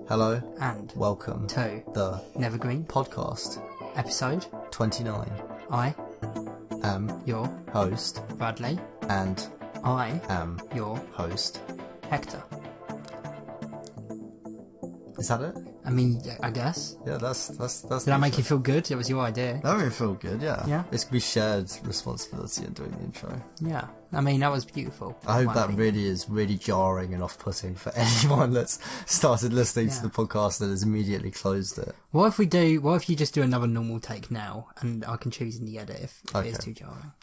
Hello and welcome to the Nethergreen podcast, episode 29. I am your host Bradley and I am your host. Hector. Is that it? I mean, I guess. Yeah, that's. Did that make you feel good? It was your idea. That made me feel good. Yeah. Yeah. It's gonna be shared responsibility in doing the intro. Yeah. I mean, that was beautiful. I hope that really is really jarring and off-putting for anyone that's started listening to the podcast that has immediately closed it. What if you just do another normal take now, and I can choose in the edit if it is too jarring.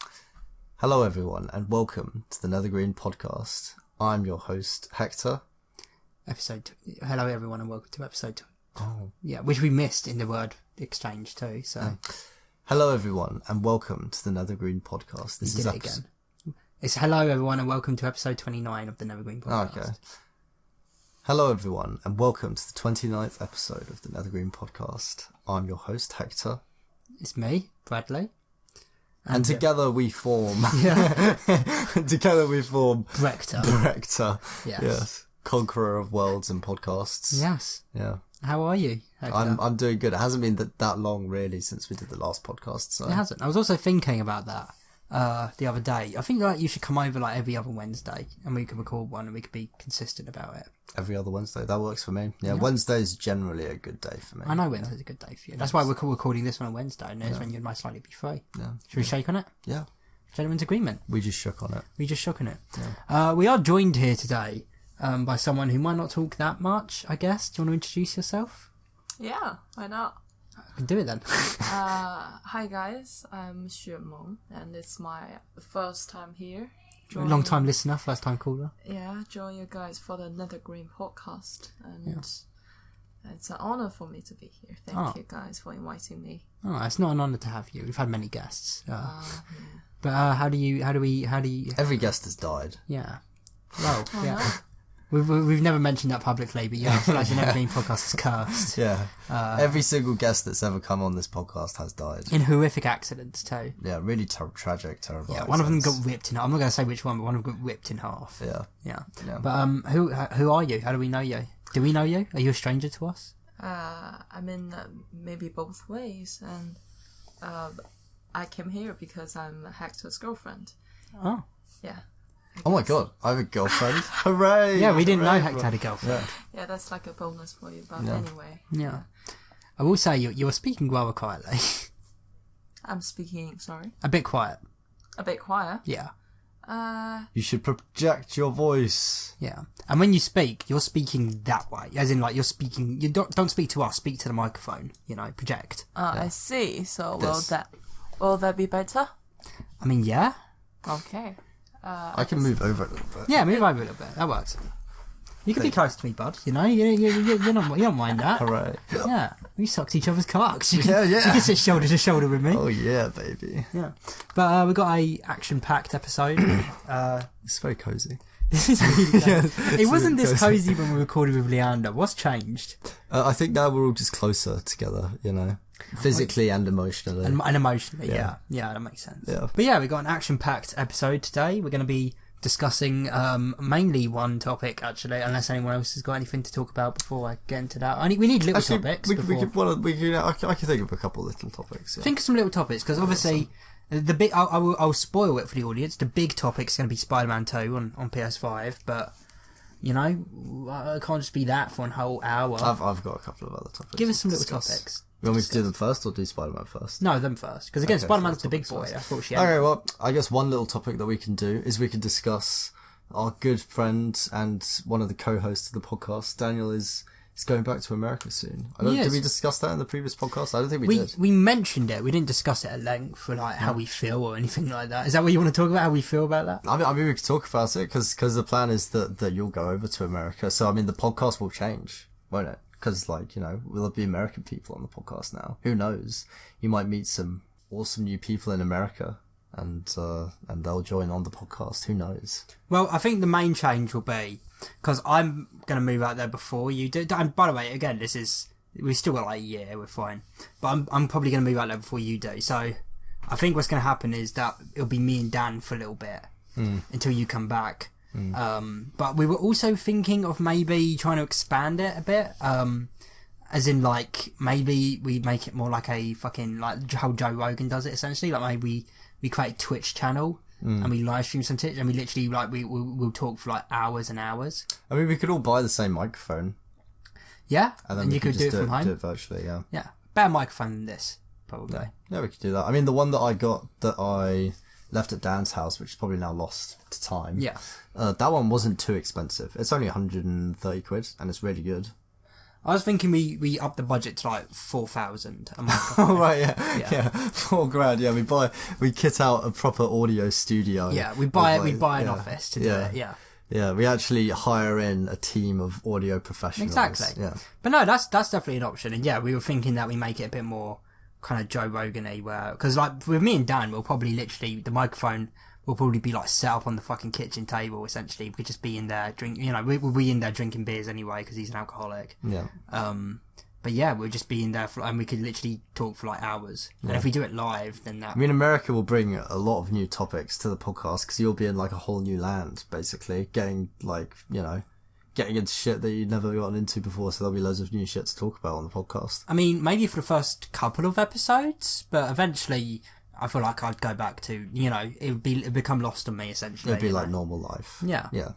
Hello everyone, and welcome to the Nethergreen podcast. I'm your host, Hector. Hello everyone, and welcome to episode 2. Oh. Yeah, which we missed in the word exchange too, so. Hello everyone, and welcome to the Nethergreen podcast. This is again. It's hello everyone, and welcome to episode 29 of the Nethergreen podcast. Okay. Hello everyone, and welcome to the 29th episode of the Nethergreen podcast. I'm your host, Hector. It's me, Bradley. And together we form... Yeah. Together we form... Brector. Yes. Conqueror of worlds and podcasts. Yes. Yeah. How are you, Hector? I'm doing good. It hasn't been that long, really, since we did the last podcast. So. It hasn't. I was also thinking about that the other day. I think you should come over every other Wednesday, and we could record one, and we could be consistent about it. Every other Wednesday? That works for me. Yeah. Wednesday's generally a good day for me. I know Wednesday's a good day for you. That's why we're recording this on a Wednesday, and it's when you'd most likely be free. Yeah. Should we shake on it? Yeah. Gentleman's agreement. We just shook on it. Yeah. We are joined here today by someone who might not talk that much, I guess. Do you want to introduce yourself? Yeah, why not? I can do it then. Hi guys, I'm Xuemeng, and it's my first time here. Long time listener, first time caller. Yeah, join you guys for the Nethergreen podcast, and it's an honor for me to be here. Thank you guys for inviting me. Oh, it's not an honor to have you. We've had many guests. But how do you... Every guest has died. Yeah. Well, yeah. We've never mentioned that publicly, but yeah, I feel like the Nethergreen podcast is cursed. Yeah. Every single guest that's ever come on this podcast has died. In horrific accidents, too. Yeah, really tragic, terrible Yeah, accidents. one of them got ripped in half. I'm not going to say which one, but one of them got ripped in half. Yeah. Yeah. Yeah. But who are you? How do we know you? Do we know you? Are you a stranger to us? I mean, maybe both ways, and I came here because I'm Hector's girlfriend. Oh. Yeah. Oh my god, I have a girlfriend. Hooray! Yeah, we didn't know Hector had a girlfriend. Yeah, that's like a bonus for you, but anyway. Yeah. I will say, you're speaking rather quietly. I'm speaking, sorry? A bit quiet. A bit quiet? Yeah. You should project your voice. Yeah. And when you speak, you're speaking that way. As in, you're speaking... You don't speak to us, speak to the microphone. Project. I see. So will that be better? I mean, yeah. Okay. I can move over a little bit. Yeah, move over a little bit. That works. You can be close to me, bud. You don't mind that. Hooray. Yeah. We sucked each other's cocks. You Yeah. You can sit shoulder to shoulder with me. Oh yeah, baby. Yeah. But we got a action-packed episode. It's very cozy. This is really Yeah, it wasn't this cozy when we recorded with Leander. What's changed? I think now we're all just closer together, physically and emotionally. And emotionally, yeah. Yeah, that makes sense. Yeah. But yeah, we got an action-packed episode today. We're going to be discussing mainly one topic, actually, unless anyone else has got anything to talk about before I get into that. We need little topics. I can think of a couple little topics. Yeah. Think of some little topics, because obviously... The big, I'll spoil it for the audience. The big topic's going to be Spider-Man 2 on PS5, but it can't just be that for a whole hour. I've got a couple of other topics. Give us some little topics. You want me to do them first or do Spider-Man first? No, them first. Because again, Spider-Man's the big boy. That's what she Okay, well, I guess one little topic that we can do is we can discuss our good friend and one of the co-hosts of the podcast, Daniel, is going back to America soon. Did we discuss that in the previous podcast? I don't think we did. We mentioned it. We didn't discuss it at length for how we feel or anything like that. Is that what you want to talk about? How we feel about that? I mean we could talk about it because the plan is that you'll go over to America. So I mean the podcast will change, won't it? Because will there be American people on the podcast now? Who knows? You might meet some awesome new people in America. And they'll join on the podcast. Who knows? Well, I think the main change will be because I'm going to move out there before you do. And by the way, again, we've still got a year. We're fine. But I'm probably going to move out there before you do. So I think what's going to happen is that it'll be me and Dan for a little bit until you come back. But we were also thinking of maybe trying to expand it a bit. As in, like, maybe we make it more like a fucking, like, how Joe Rogan does it, essentially. Like, maybe we create a Twitch channel and we live stream some Twitch and we literally, like, we'll talk for, like, hours and hours. I mean, we could all buy the same microphone. Yeah, And then you could do it from home. Do it virtually, yeah. Yeah, better microphone than this, probably. Yeah, we could do that. I mean, the one that I got that I left at Dan's house, which is probably now lost to time. Yeah. That one wasn't too expensive. It's only 130 quid and it's really good. I was thinking we up the budget to like 4,000 a month. Oh right, yeah, £4,000. Yeah, we kit out a proper audio studio. Yeah, we buy an office to do it. Yeah, yeah, we actually hire in a team of audio professionals. Exactly. Yeah, but no, that's definitely an option. And yeah, we were thinking that we make it a bit more kind of Joe Rogan-y, where because like with me and Dan, we'll probably literally the microphone will probably be like set up on the fucking kitchen table. Essentially, we could just be in there we'll be in there drinking beers anyway because he's an alcoholic. Yeah. But yeah, we'll just be in there and we could literally talk for like hours. Yeah. And if we do it live, then that. I mean, America will bring a lot of new topics to the podcast because you'll be in like a whole new land, basically, getting into shit that you've never gotten into before. So there'll be loads of new shit to talk about on the podcast. I mean, maybe for the first couple of episodes, but eventually, I feel like I'd go back to it'd become lost on me essentially. It'd be like normal life. Yeah. Yeah.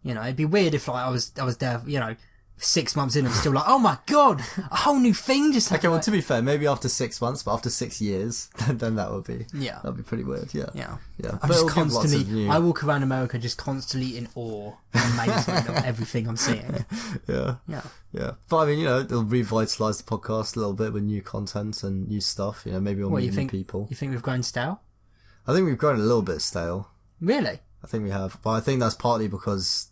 It'd be weird if like I was there, 6 months in, I'm still like, oh my god, a whole new thing just happened. Okay, well, to be fair, maybe after 6 months, but after 6 years, then that would be that'd be pretty weird. Yeah, yeah. I'm just constantly. I walk around America just constantly in awe and amazement of everything I'm seeing. Yeah. But I mean, it'll revitalise the podcast a little bit with new content and new stuff. Maybe we'll meet new people. You think we've grown stale? I think we've grown a little bit stale. Really? I think we have, but I think that's partly because.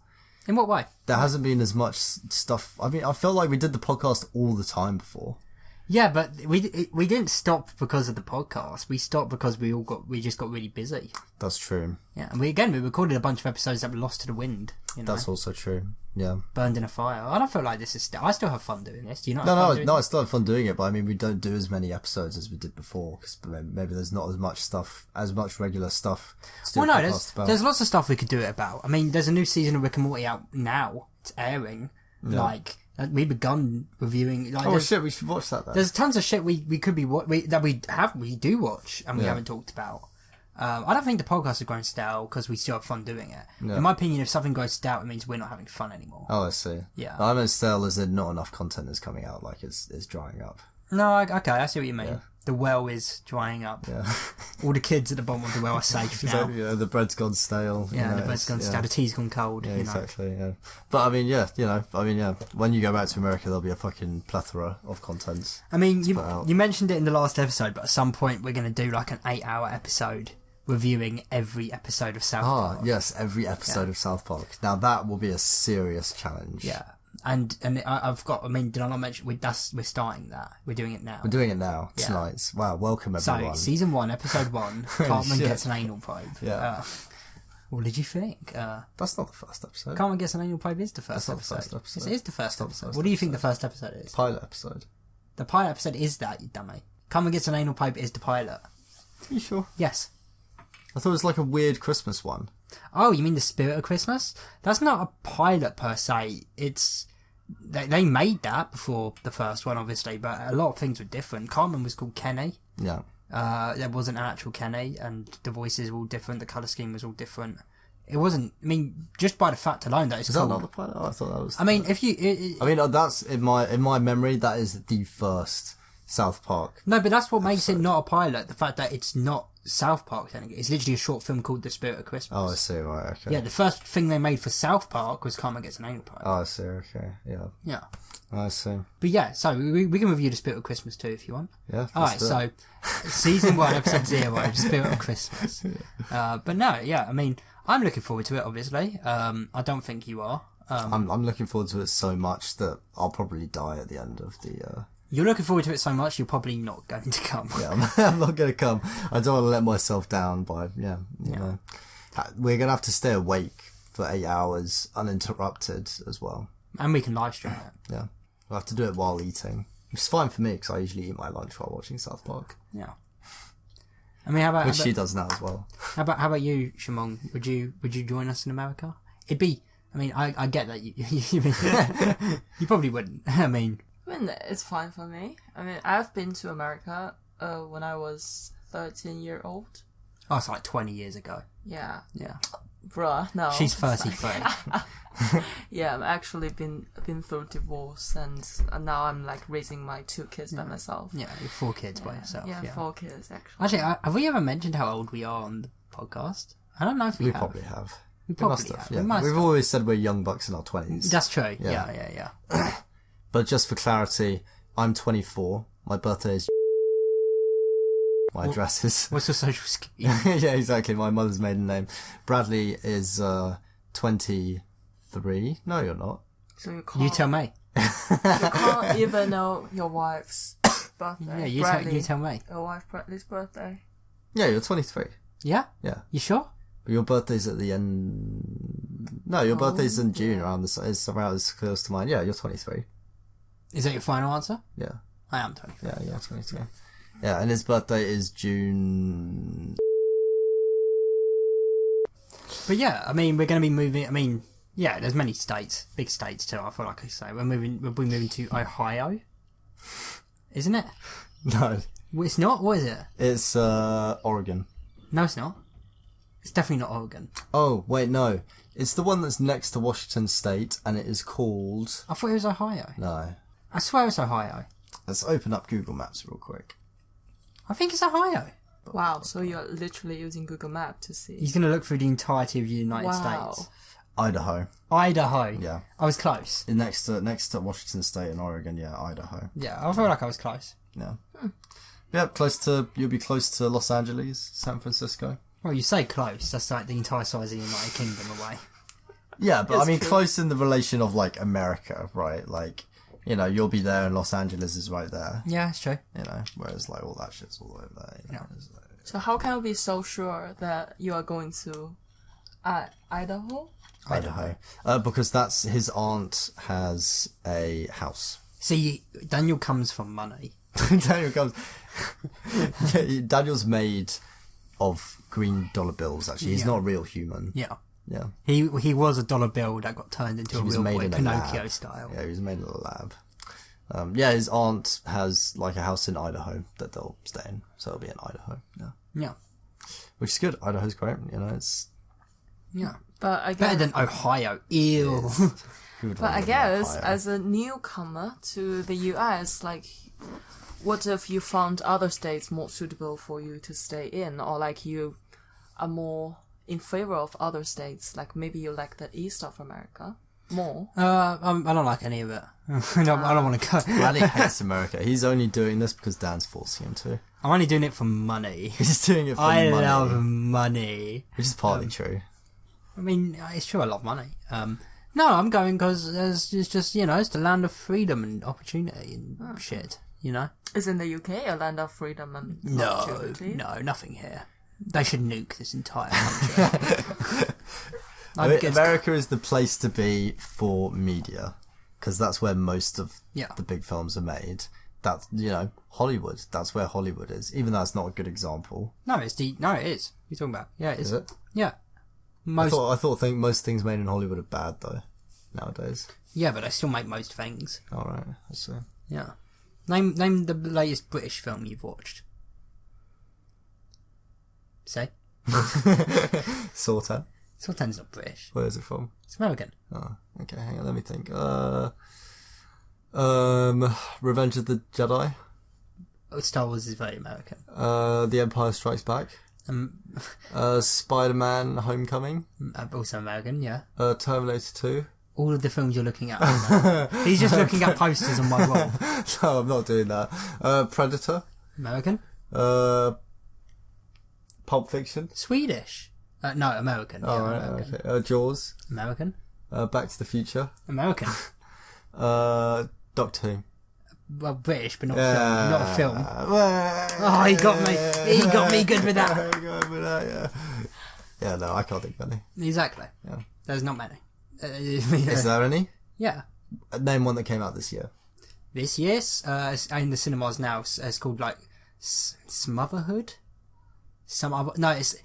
In what way? There hasn't been as much stuff. I mean, I felt like we did the podcast all the time before. Yeah, but we didn't stop because of the podcast. We stopped because we just got really busy. That's true. Yeah, and we recorded a bunch of episodes that were lost to the wind. That's also true. Yeah. Burned in a fire. I don't feel like this is. I still have fun doing this. Do you not? No, I still have fun doing it, but I mean, we don't do as many episodes as we did before because maybe there's not as much regular stuff. Well, no, there's lots of stuff we could do it about. I mean, there's a new season of Rick and Morty out now. It's airing. Yeah. Like we've begun reviewing. Like, oh shit, we should watch that then. There's tons of shit we could be we do watch and we haven't talked about. I don't think the podcast has grown stale because we still have fun doing it. Yeah. In my opinion, if something goes stale, it means we're not having fun anymore. Oh, I see. Yeah. I mean, stale as in not enough content is coming out, like it's drying up. No, okay, I see what you mean. Yeah. The well is drying up. Yeah. All the kids at the bottom of the well are safe now. So, the bread's gone stale. Yeah, the bread's gone stale. The tea's gone cold. Yeah, exactly. Yeah. But I mean, when you go back to America, there'll be a fucking plethora of content. I mean, you mentioned it in the last episode, but at some point we're going to do like an 8-hour episode reviewing every episode of South Park. Yes, every episode of South Park. Now that will be a serious challenge. Yeah. And I've got. I mean, did I not mention we're starting that? We're doing it now. We're doing it now tonight. Wow, welcome everyone. So season 1, episode 1, Cartman gets an anal probe. Yeah. What did you think? That's not the first episode. Cartman gets an anal probe is the first episode. That's not the first episode. Yes, it is the first episode. What do you think the first episode is? Pilot episode. The pilot episode is that, you dummy. Cartman gets an anal probe is the pilot. Are you sure? Yes. I thought it was like a weird Christmas one. Oh, you mean the Spirit of Christmas? That's not a pilot per se. It's they made that before the first one, obviously, but a lot of things were different. Cartman was called Kenny. Yeah. There wasn't an actual Kenny, and the voices were all different. The colour scheme was all different. It wasn't. I mean, just by the fact alone that it's called. Is that not the pilot? Oh, I thought that was. I mean, if you. That's in my memory. That is the first South Park. No, but that's what makes it not a pilot. The fact that it's not South Park. It's literally a short film called The Spirit of Christmas. Oh, I see. Right. Okay. Yeah, the first thing they made for South Park was Cartman Gets an Anal Probe. Oh, I see. Okay. Yeah. Yeah. I see. But yeah, so we can review The Spirit of Christmas too if you want. Yeah. Alright, so season 1, episode 0, The Spirit of Christmas. But no, yeah, I mean, I'm looking forward to it, obviously. I don't think you are. I'm looking forward to it so much that I'll probably die at the end of the... You're looking forward to it so much, you're probably not going to come. Yeah, I'm not going to come. I don't want to let myself down by, you know. We're going to have to stay awake for 8 hours uninterrupted as well. And we can live stream it. Yeah. We'll have to do it while eating. Which is fine for me, because I usually eat my lunch while watching South Park. Yeah. I mean, which she does now as well. How about you, Shimon? Would you join us in America? It'd be. I mean, I get that you probably wouldn't. I mean, it's fine for me. I mean, I've been to America when I was 13-year old. Oh, it's like 20 years ago. Yeah. Yeah. Bruh, no. She's 33. Yeah, I've actually been through divorce, and now I'm like raising my 2 kids by myself. Yeah, you're 4 kids by yourself. Yeah, Yeah, 4 kids actually. Actually, have we ever mentioned how old we are on the podcast? I don't know if we have. Probably have. We probably must have. have. Yeah. We've always said we're young bucks in our 20s. That's true. Yeah. Yeah. But just for clarity, I'm 24. My birthday is. My address is. What's your social security? Yeah, exactly. My mother's maiden name. Bradley is 23. No, you're not. So You tell me. You can't even know your wife's birthday. Yeah, you tell me. Your wife Bradley's birthday. Yeah, you're 23. Yeah? Yeah. You sure? But your birthday's at the end. No, your birthday's in June, around it's around as close to mine. Yeah, you're 23. Is that your final answer? Yeah. I am 23. Yeah, 23. Yeah, and his birthday is June. But yeah, I mean, we're going to be moving. I mean, yeah, there's many states, big states too. I feel like I say we'll be moving to Ohio, isn't it? No, Well, it's not. What is it? it's Oregon. No, it's not. It's definitely not Oregon. Oh, wait, no. It's the one that's next to Washington State, and it is called... I thought it was Ohio. No. I swear it's Ohio. Let's open up Google Maps real quick. I think it's Ohio. Wow, so you're literally using Google Maps to see. He's going to look through the entirety of the United Wow. States. Idaho. Idaho. Yeah. I was close. Next to Washington State and Oregon, yeah, Idaho. Yeah, I feel like I was close. Yeah. Yeah, you'll be close to Los Angeles, San Francisco. Well, you say close. That's like the entire size of the United Kingdom away. Yeah, but It's I mean, true. close in the relation of, like, America, right? Like, you know, you'll be there and Los Angeles is right there, Yeah, it's true. you know, whereas, like, all that shit's all over there, you know? Yeah. It's like- So how can you be so sure that you are going to Idaho? Idaho. Because his aunt has a house. See, Daniel comes from money. Daniel comes. Yeah, Daniel's made of green dollar bills. Actually, he's Yeah. not a real human. Yeah. Yeah, He was a dollar bill that got turned into he a was real made boy, in a Pinocchio lab. style. Yeah, he was made in a lab. Yeah, his aunt has like a house in Idaho that they'll stay in, so it'll be in Idaho. Yeah, Yeah. which is good. Idaho's great. You know, it's Yeah. But I Better guess, than Ohio. Ew. who would but wanna I live in guess Ohio? as a newcomer to the US, like, what if you found other states more suitable for you to stay in, or like you are more in favor of other states, like maybe you like the east of America more? I don't like any of it. I don't want to go. Bradley hates America. He's only doing this because Dan's forcing him to. I'm only doing it for money. He's doing it for I money, love money. which is partly true. I mean, it's true I love money. No, I'm going because it's just, you know, it's the land of freedom and opportunity and shit, you know? Is in the UK a land of freedom and opportunity? No, nothing here. They should nuke this entire country. America is the place to be for media, because that's where most of Yeah. the big films are made. That's, you know, Hollywood. That's where Hollywood is, even though it's not a good example. No, it is. What are you talking about? Yeah, it is. Is it? Yeah. I thought most things made in Hollywood are bad though nowadays. Yeah, but they still make most things. All right, I see. Yeah. Name the latest British film you've watched. Say? Sorta. Sultan's not British. Where is it from? It's American. Oh, okay. Hang on, let me think. Revenge of the Jedi. Star Wars is very American. The Empire Strikes Back. Spider-Man: Homecoming. Also American, yeah. Terminator 2. All of the films you're looking at. Are He's just looking at posters on my wall. No, I'm not doing that. Predator. American? Pulp Fiction. Swedish? No, American. Yeah, Oh, right, American. okay. Jaws. American? Back to the Future. American. Doctor Who. Well, British, but not film. Not a film. Well, Oh, he got me. He got me good with that. He got me with that, yeah. Yeah, no, I can't think of any. Exactly. Yeah. There's not many. Is there any? Yeah. Name one that came out this year. This year's in the cinemas now. It's called like Smotherhood. Some other... No, it's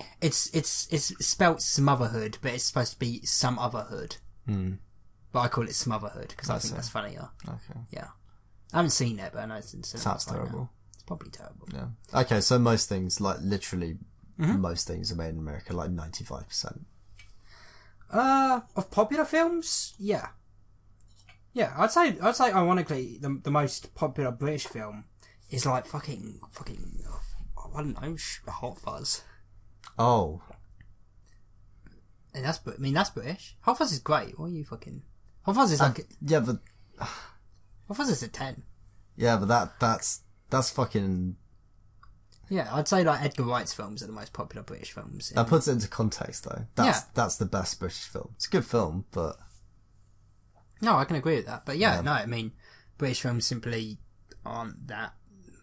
spelt Smotherhood, but it's supposed to be Some Other Hood. But I call it Smotherhood because I think that's funnier. Okay. Yeah. I haven't seen it, but I know it's in cinema. Sounds terrible. Now. It's probably terrible. Yeah. Okay, so most things, like literally most things are made in America, like 95%. Of popular films, yeah. Yeah, I'd say ironically the most popular British film is like fucking I don't know, Hot Fuzz. Oh. And that's British. Hot Fuzz is great. What are you fucking... Hot Fuzz is like... Yeah, but... Hot Fuzz is a 10. Yeah, but that's fucking... Yeah, I'd say like Edgar Wright's films are the most popular British films. That puts it into context though. That's the best British film. It's a good film, but... No, I can agree with that. But yeah, no, I mean, British films simply aren't that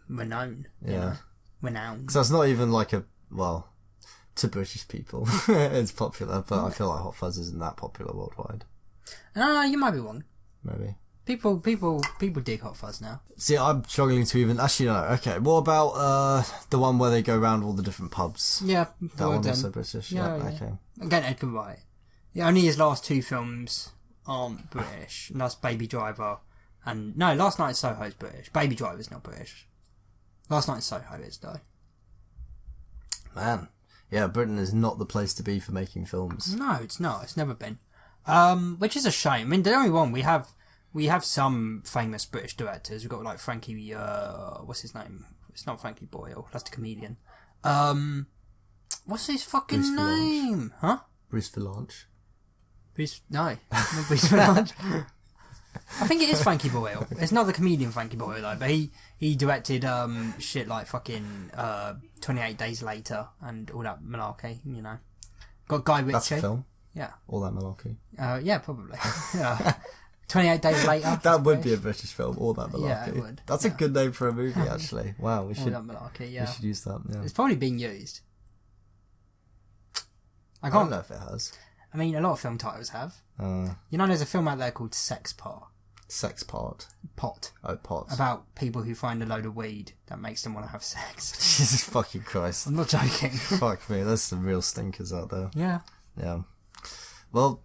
renowned. Yeah. Renowned. Because that's not even like a... Well, to British people, it's popular, but I feel like Hot Fuzz isn't that popular worldwide. No, you might be wrong. Maybe. People dig Hot Fuzz now. See, I'm struggling to even... Actually, no. Okay, what about the one where they go around all the different pubs? Yeah. That one also British? Yeah, okay. Again, Edgar Wright. Yeah, only his last two films aren't British. And that's Baby Driver and... No, Last Night in Soho is British. Baby Driver's not British. Last Night in Soho is, though. Man. Yeah, Britain is not the place to be for making films. No, it's not. It's never been. Which is a shame. I mean, the only one we have some famous British directors. We've got like Frankie, what's his name? It's not Frankie Boyle. That's the comedian. What's his fucking name? Huh? Bruce Vilanch. No, not Bruce Vilanch. I think it is Frankie Boyle. It's not the comedian Frankie Boyle though, but he directed shit like fucking 28 Days Later and all that malarkey, you know. Got Guy Ritchie. That's a film? Yeah. All that malarkey? Yeah, probably. Yeah. 28 Days Later. That would be a British film, All That Malarkey. Yeah, it would. That's a good name for a movie, actually. Wow, we should... All That Malarkey, yeah. We should use that, yeah. It's probably being used. I don't know if it has. I mean, a lot of film titles have. You know, there's a film out there called Sex Pot. Sex Pot? Pot. Oh, Pot. About people who find a load of weed that makes them want to have sex. Jesus fucking Christ. I'm not joking. Fuck me, there's some real stinkers out there. Yeah. Yeah. Well,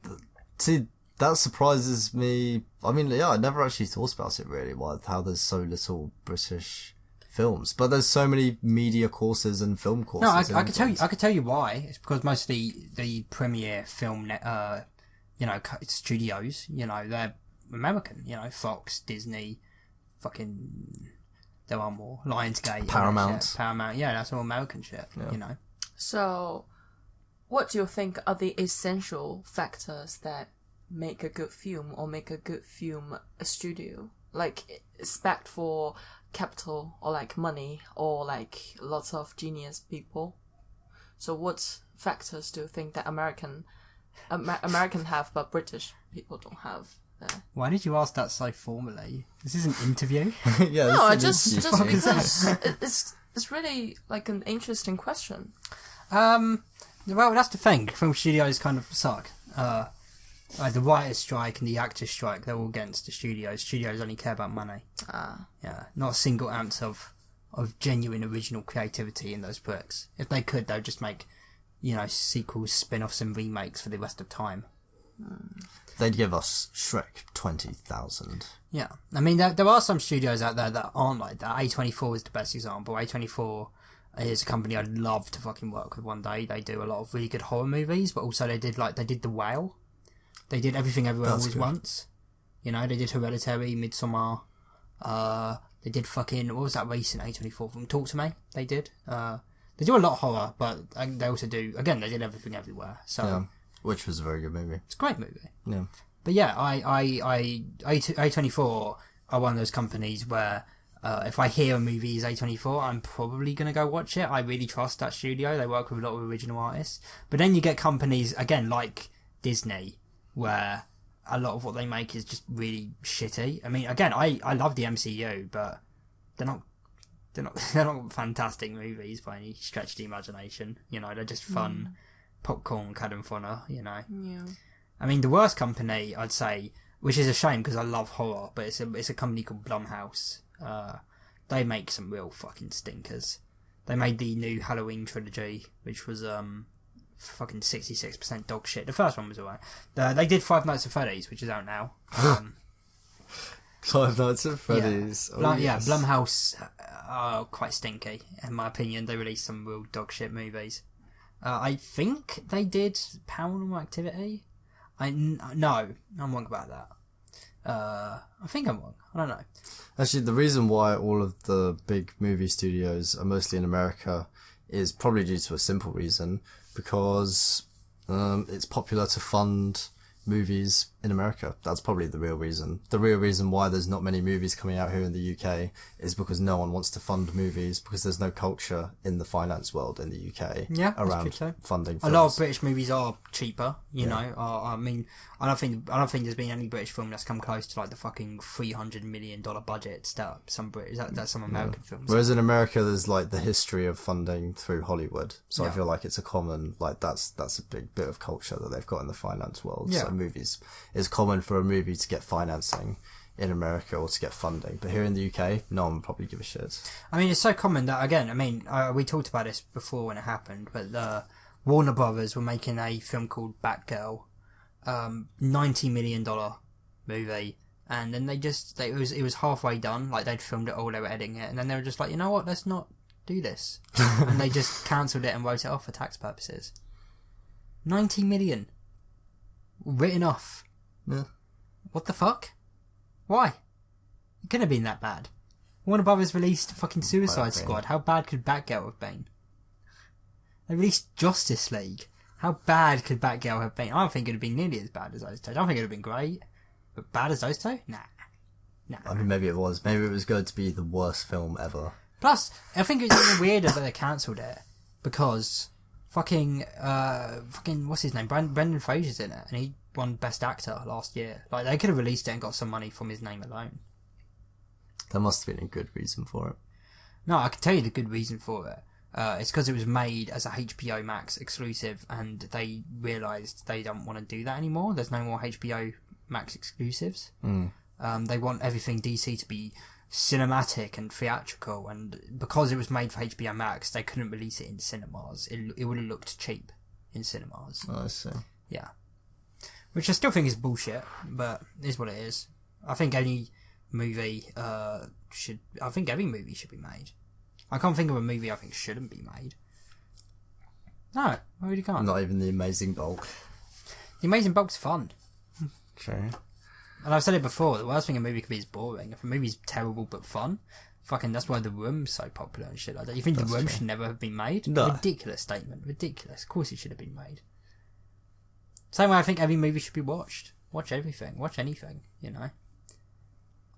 see, that surprises me. I mean, yeah, I never actually thought about it really, how there's so little British films, but there's so many media courses and film courses. No, I could tell you why. It's because most of the premier film, studios, you know, they're American. You know, Fox, Disney, fucking, there are more. Lionsgate, Paramount, yeah, that's all American shit. Yeah. You know. So, what do you think are the essential factors that make a good film or make a good film a studio? Like, respect for capital or like money or like lots of genius people. So what factors do you think that American have but British people don't have there? Why did you ask that so formally? This is an interview. Yeah. No, just because it's really like an interesting question. Well, that's the thing. Film studios kind of suck. The writer's strike and the actor's strike, they're all against the studios. Studios only care about money. Yeah, not a single ounce of genuine original creativity in those books. If they could, they'd just make, you know, sequels, spin-offs and remakes for the rest of time. They'd give us Shrek 20,000. Yeah. I mean, there are some studios out there that aren't like that. A24 is the best example. A24 is a company I'd love to fucking work with one day. They do a lot of really good horror movies, but also they did The Whale. They did Everything Everywhere All at Once. You know, they did Hereditary, Midsommar. They did fucking... What was that recent A24 from? Talk to Me? They did. They do a lot of horror, but they also do... Again, they did Everything Everywhere. So, yeah, which was a very good movie. It's a great movie. Yeah. But yeah, A24 are one of those companies where if I hear a movie is A24, I'm probably going to go watch it. I really trust that studio. They work with a lot of original artists. But then you get companies, again, like Disney, where a lot of what they make is just really shitty. I mean, again, I love the MCU, but they're not fantastic movies by any stretch of the imagination. You know, they're just fun popcorn Cadenfona, you know. Yeah. I mean, the worst company, I'd say, which is a shame because I love horror, but it's a company called Blumhouse. They make some real fucking stinkers. They made the new Halloween trilogy, which was fucking 66% dog shit. The first one was alright. They did Five Nights at Freddy's, which is out now. Five Nights at Freddy's. Yeah, Blumhouse are quite stinky, in my opinion. They released some real dog shit movies. I think they did Paranormal Activity. No, I'm wrong about that. I think I'm wrong. I don't know. Actually, the reason why all of the big movie studios are mostly in America is probably due to a simple reason, because it's popular to fund movies in America. That's probably the real reason. The real reason why there's not many movies coming out here in the UK is because no one wants to fund movies, because there's no culture in the finance world in the UK around funding films. A lot of British movies are cheaper, you know. I mean, I don't think there's been any British film that's come close to like the fucking $300 million budget that some British that's some American films. Whereas in America, there's like the history of funding through Hollywood, so I feel like it's a common, like that's a big bit of culture that they've got in the finance world. So movies, it's common for a movie to get financing in America or to get funding, but here in the UK, no one would probably give a shit. I mean, it's so common that, again, I mean, we talked about this before when it happened, but Warner Brothers were making a film called Batgirl, $90 million movie, and then it was halfway done, like they'd filmed it all, they were editing it, and then they were just like, you know what, let's not do this. And they just cancelled it and wrote it off for tax purposes. 90 million. Written off. Yeah. What the fuck? Why? It couldn't have been that bad. Warner Brothers released fucking Suicide Squad. How bad could Batgirl have been? They released Justice League. How bad could Batgirl have been? I don't think it would have been nearly as bad as those two. I don't think it would have been great. But bad as those two? Nah. I mean, maybe it was. Maybe it was going to be the worst film ever. Plus, I think it was even weirder that they cancelled it. Because fucking what's his name? Brendan Fraser's in it, and he won Best Actor last year. Like, they could have released it and got some money from his name alone. There must have been a good reason for it. No, I can tell you the good reason for it. It's because it was made as a HBO Max exclusive, and they realised they don't want to do that anymore. There's no more HBO Max exclusives. They want everything DC to be cinematic and theatrical, and because it was made for HBO Max, they couldn't release it in cinemas. It would have looked cheap in cinemas. Oh, I see. Yeah. Which I still think is bullshit, but it is what it is. I think any movie I think every movie should be made. I can't think of a movie I think shouldn't be made. No, I really can't. Not even The Amazing Bulk. The Amazing Bulk's fun. True. And I've said it before, the worst thing a movie could be is boring. If a movie's terrible but fun, fucking that's why The Room's so popular and shit like that. You think The Room should never have been made? No. Ridiculous statement. Ridiculous. Of course it should have been made. Same way I think every movie should be watched. Watch everything. Watch anything, you know.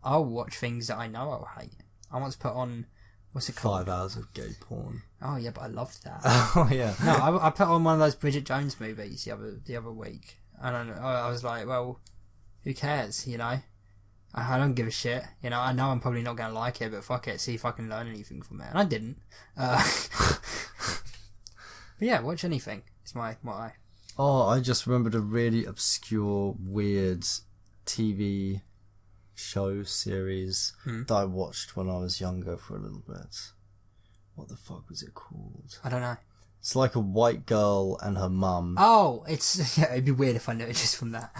I'll watch things that I know I'll hate. I once put on, what's it called? 5 hours of gay porn. Oh yeah, but I loved that. Oh yeah. No, I put on one of those Bridget Jones movies the other week. And I was like, well, who cares, you know? I don't give a shit. You know, I know I'm probably not going to like it, but fuck it, see if I can learn anything from it. And I didn't. But yeah, watch anything. It's my motto. Oh, I just remembered a really obscure, weird TV show series that I watched when I was younger for a little bit. What the fuck was it called? I don't know. It's like a white girl and her mum. Oh, yeah, it'd be weird if I knew it just from that.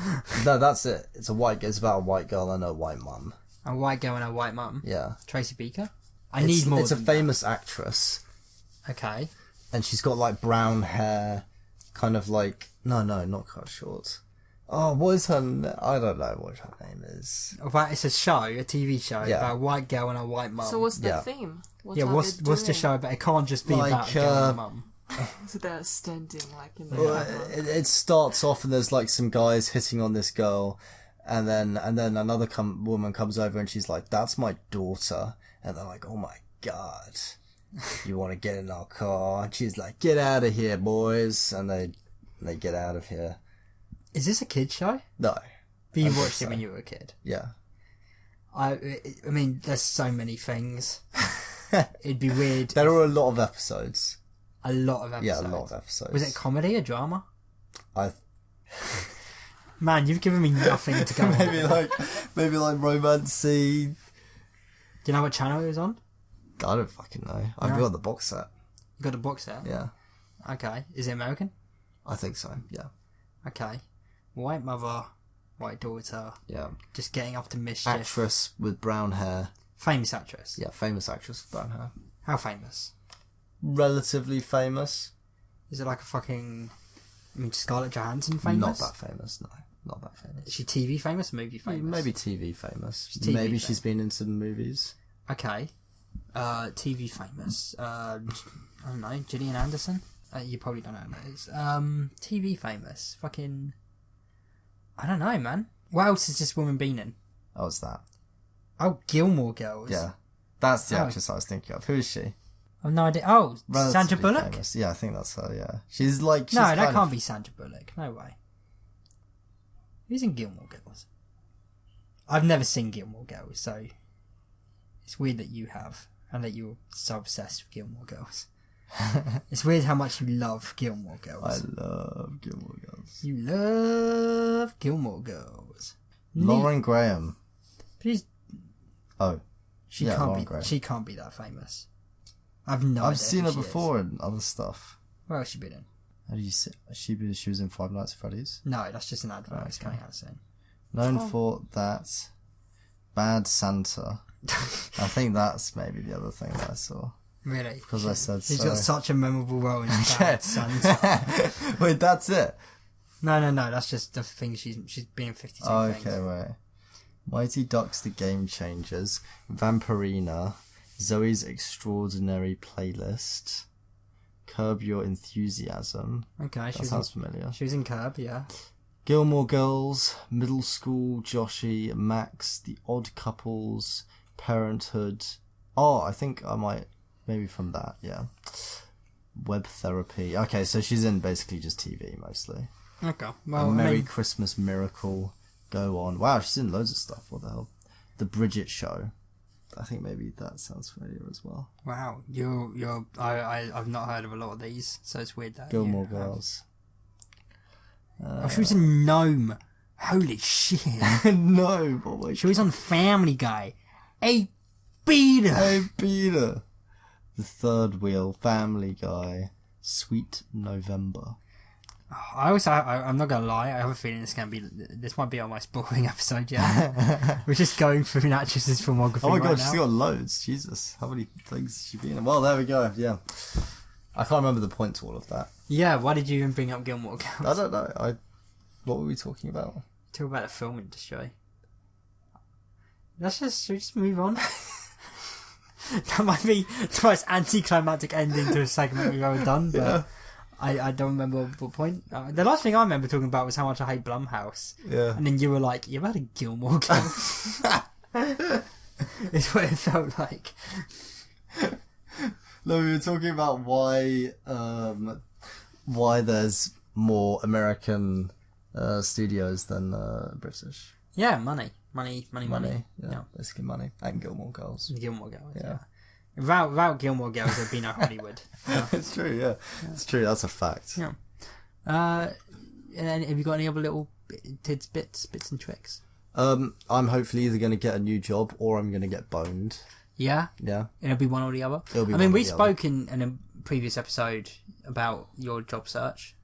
No, that's it. It's about a white girl and her white mum. A white girl and a white mum? Yeah. Tracy Beaker? I need more. It's a famous actress. Okay. And she's got like brown hair, kind of like... No, not cut short. Oh, what is her... I don't know what her name is. It's a show, a TV show, about a white girl and a white mum. So what's the theme? What's the show about? It can't just be about a girl and a mum. So they're standing like in the it starts off and there's like some guys hitting on this girl, and then another woman comes over and she's like, "That's my daughter," and they're like, "Oh my god, you want to get in our car?" And she's like, "Get out of here, boys," and they get out of here. Is this a kid show? No. But you watched it when you were a kid. Yeah. I mean, there's so many things. It'd be weird. There are a lot of episodes. A lot of episodes. Yeah, a lot of episodes. Was it comedy or drama? I Man, you've given me nothing to go on. maybe like romance-y. Do you know what channel it was on? I don't fucking know. I've got the box set. You got the box set? Yeah. Okay. Is it American? I think so, yeah. Okay. White mother, white daughter. Yeah. Just getting up to mischief. Actress with brown hair. Famous actress. Yeah, famous actress with brown hair. How famous? Relatively famous. Is it like a fucking... I mean, Scarlett Johansson famous? Not that famous, no. Not that famous. Is she TV famous or movie famous? Maybe TV famous. She's TV Maybe famous. she's been in some movies. Okay. TV famous. I don't know. Gillian Anderson? You probably don't know who that is. TV famous. Fucking... I don't know, man. What else has this woman been in? Oh, what's that? Oh, Gilmore Girls. Yeah. That's the Oh. actress I was thinking of. Who is she? I've no idea. Oh, Sandra Relatively Bullock? famous. Yeah, I think that's her, yeah. She's like... No, that can't be Sandra Bullock. No way. Who's in Gilmore Girls? I've never seen Gilmore Girls, so... It's weird that you have, and that you're so obsessed with Gilmore Girls. It's weird how much you love Gilmore I Girls. love Gilmore Girls. You love Gilmore Girls. Lauren Graham. Please, Oh. she Yeah, can't Lauren be. Graham. She can't be that famous. I've no idea I've seen who her she is. before in other stuff. Where else she been in? How do you see? She was in Five Nights at Freddy's. No, that's just an advert. Oh, It's okay. coming out soon. Known for that. Bad Santa. I think that's maybe the other thing that I saw. Really? Because I said She's so. got such a memorable role in Yeah. Bad Santa. Wait, that's it? No. That's just the thing. She's been in 52 Oh, things. okay, wait. Mighty Ducks The Game Changers. Vampirina. Zoe's Extraordinary Playlist. Curb Your Enthusiasm. Okay, That sounds familiar. she was in Curb, yeah. Gilmore Girls, Middle School, Joshy, Max, The Odd Couples, Parenthood. Oh, I think I might, maybe from that, yeah. Web Therapy. Okay, so she's in basically just TV mostly. Okay. A Well, Merry Christmas Miracle. Go on. Wow, she's in loads of stuff. What the hell? The Bridget Show. I think maybe that sounds familiar as well. wow. I've not heard of a lot of these, so it's weird that Gilmore you have. Girls. Oh, she was in Gnome. Holy shit. No, but wait. She was on Family Guy. Hey, Peter. Hey, Peter. The Third Wheel, Family Guy, Sweet November. I'm not gonna lie. I have a feeling this might be our most boring episode yet. We're just going through an actress's filmography. Oh my god, right she's now. got loads. Jesus, how many things has she been in? Well, there we go. Yeah, I can't remember the point to all of that. Yeah. Why did you even bring up Gilmore Girls? I don't know. What were we talking about? Talk about the film industry. Should we just move on? That might be the most anticlimactic ending to a segment we've ever done, but Yeah. I don't remember what point. The last thing I remember talking about was how much I hate Blumhouse. Yeah. And then you were like, you've had a Gilmore Girls. It's what it felt like. No, we were talking about why there's more American studios than British. Yeah, money. Yeah, basically money. And Gilmore Girls. Gilmore Girls, Yeah. yeah. Without Gilmore Girls, there'd be no Hollywood. Yeah. It's true, yeah. It's true, that's a fact. Yeah. And then have you got any other little bits and tricks? I'm hopefully either going to get a new job or I'm going to get boned. Yeah? Yeah. It'll be one or the other? It'll be I mean, one or we the spoke in a previous episode about your job search.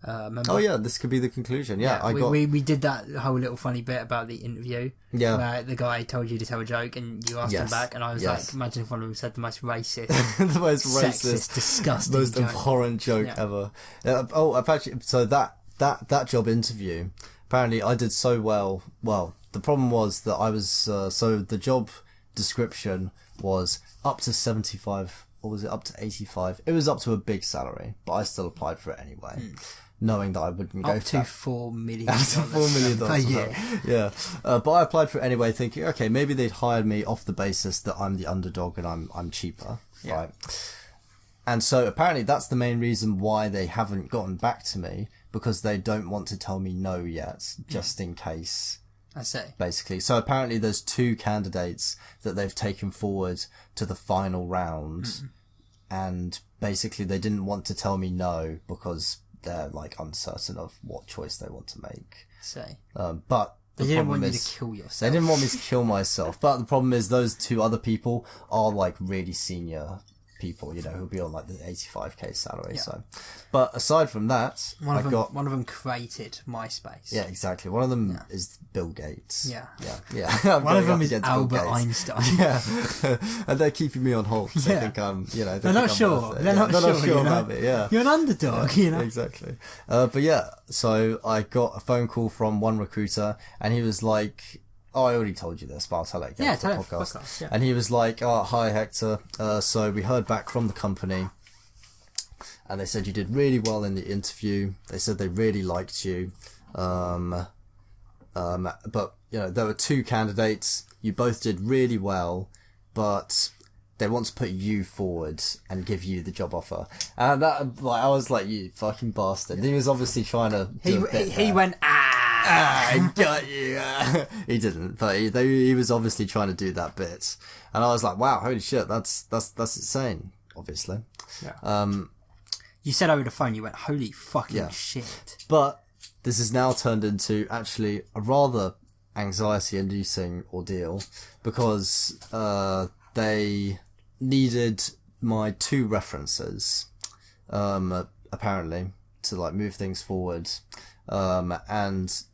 Remember? Oh yeah, this could be the conclusion. Yeah, we did that whole little funny bit about the interview. Yeah. Where the guy told you to tell a joke and you asked him Yes. back, and I was Yes. like, imagine if one of them said the most racist, the most sexist, racist, disgusting most joke. abhorrent joke Yeah. ever. Apparently, so that job interview, apparently I did so well. Well, the problem was that I was so the job description was up to 75, or was it up to 85? It was up to a big salary, but I still applied for it anyway. Knowing that I wouldn't go Up for to that. $4 million. Up to $4 million per year. Yeah. But I applied for it anyway, thinking, okay, maybe they'd hired me off the basis that I'm the underdog and I'm cheaper, Yeah. right? And so apparently that's the main reason why they haven't gotten back to me, because they don't want to tell me no yet, just in case. I see. Basically, so apparently there's 2 candidates that they've taken forward to the final round, and basically they didn't want to tell me no because they're like uncertain of what choice they want to make. I see. But They the didn't problem want you is, to kill yourself. they didn't want me to kill myself. But the problem is those 2 other people are like really senior people, who'll be on like the 85k salary. So, but aside from that, one of them created MySpace. Yeah, exactly. One of them is Bill Gates. Yeah. One of them is Albert Einstein. Yeah, and they're keeping me on hold. So I think I'm, they're not sure. They're not sure about it. Yeah, you're an underdog. Exactly. But yeah, so I got a phone call from one recruiter, and he was like, "Oh, I already told you this, but I'll tell it again for the podcast." Yeah. And he was like, "Oh, hi Hector. So we heard back from the company, and they said you did really well in the interview. They said they really liked you. But there were two candidates. You both did really well, but they want to put you forward and give you the job offer." And that, I was like, "You fucking bastard!" He was obviously trying to. He went, I got you. He didn't, but he was obviously trying to do that bit, and I was like, "Wow, holy shit, that's insane." Obviously, yeah. You said over the phone, you went, "Holy fucking shit!" But this has now turned into actually a rather anxiety-inducing ordeal because they needed my 2 references, apparently, to like move things forward, and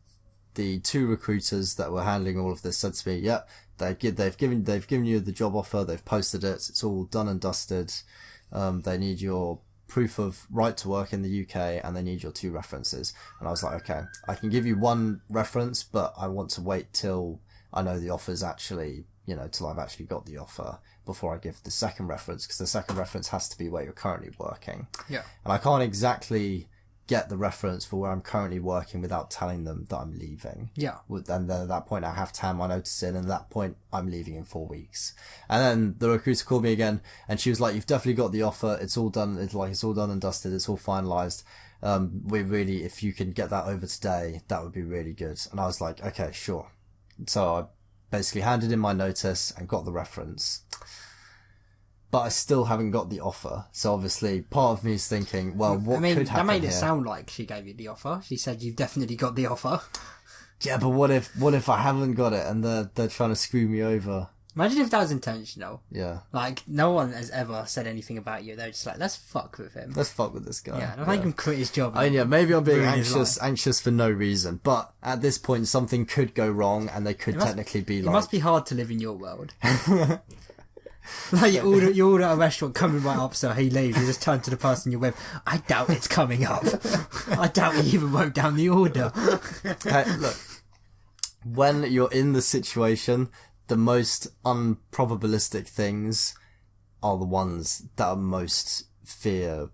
the 2 recruiters that were handling all of this said to me, "Yeah, they've given you the job offer. They've posted it. It's all done and dusted. They need your proof of right to work in the UK, and they need your 2 references." And I was like, "Okay, I can give you 1 reference, but I want to wait till I know the offer's actually, till I've actually got the offer before I give the second reference, because the second reference has to be where you're currently working." Yeah. And I can't exactly get the reference for where I'm currently working without telling them that I'm leaving. Yeah. And then at that point I have to hand my notice in, and at that point I'm leaving in 4 weeks. And then the recruiter called me again, and she was like, "You've definitely got the offer. It's all done. It's all done and dusted. It's all finalised. If you can get that over today, that would be really good." And I was like, "Okay, sure." So I basically handed in my notice and got the reference. But I still haven't got the offer. So obviously part of me is thinking, well, what could happen? That made it here? sound like she gave you the offer. She said, "You've definitely got the offer." Yeah, but what if I haven't got it and they're trying to screw me over? Imagine if that was intentional. Yeah. Like, no one has ever said anything about you. They're just like, "Let's fuck with him. Let's fuck with this guy." Yeah, let's make him quit his job. I mean, yeah, maybe I'm being ruin his anxious for no reason. But at this point, something could go wrong, and they could technically be like... It must be hard to live in your world. Like, you order a restaurant coming right up, so he leaves. You just turn to the person you're with. "I doubt it's coming up." "I doubt he even wrote down the order." Hey, look, when you're in the situation, the most unprobabilistic things are the ones that are most fear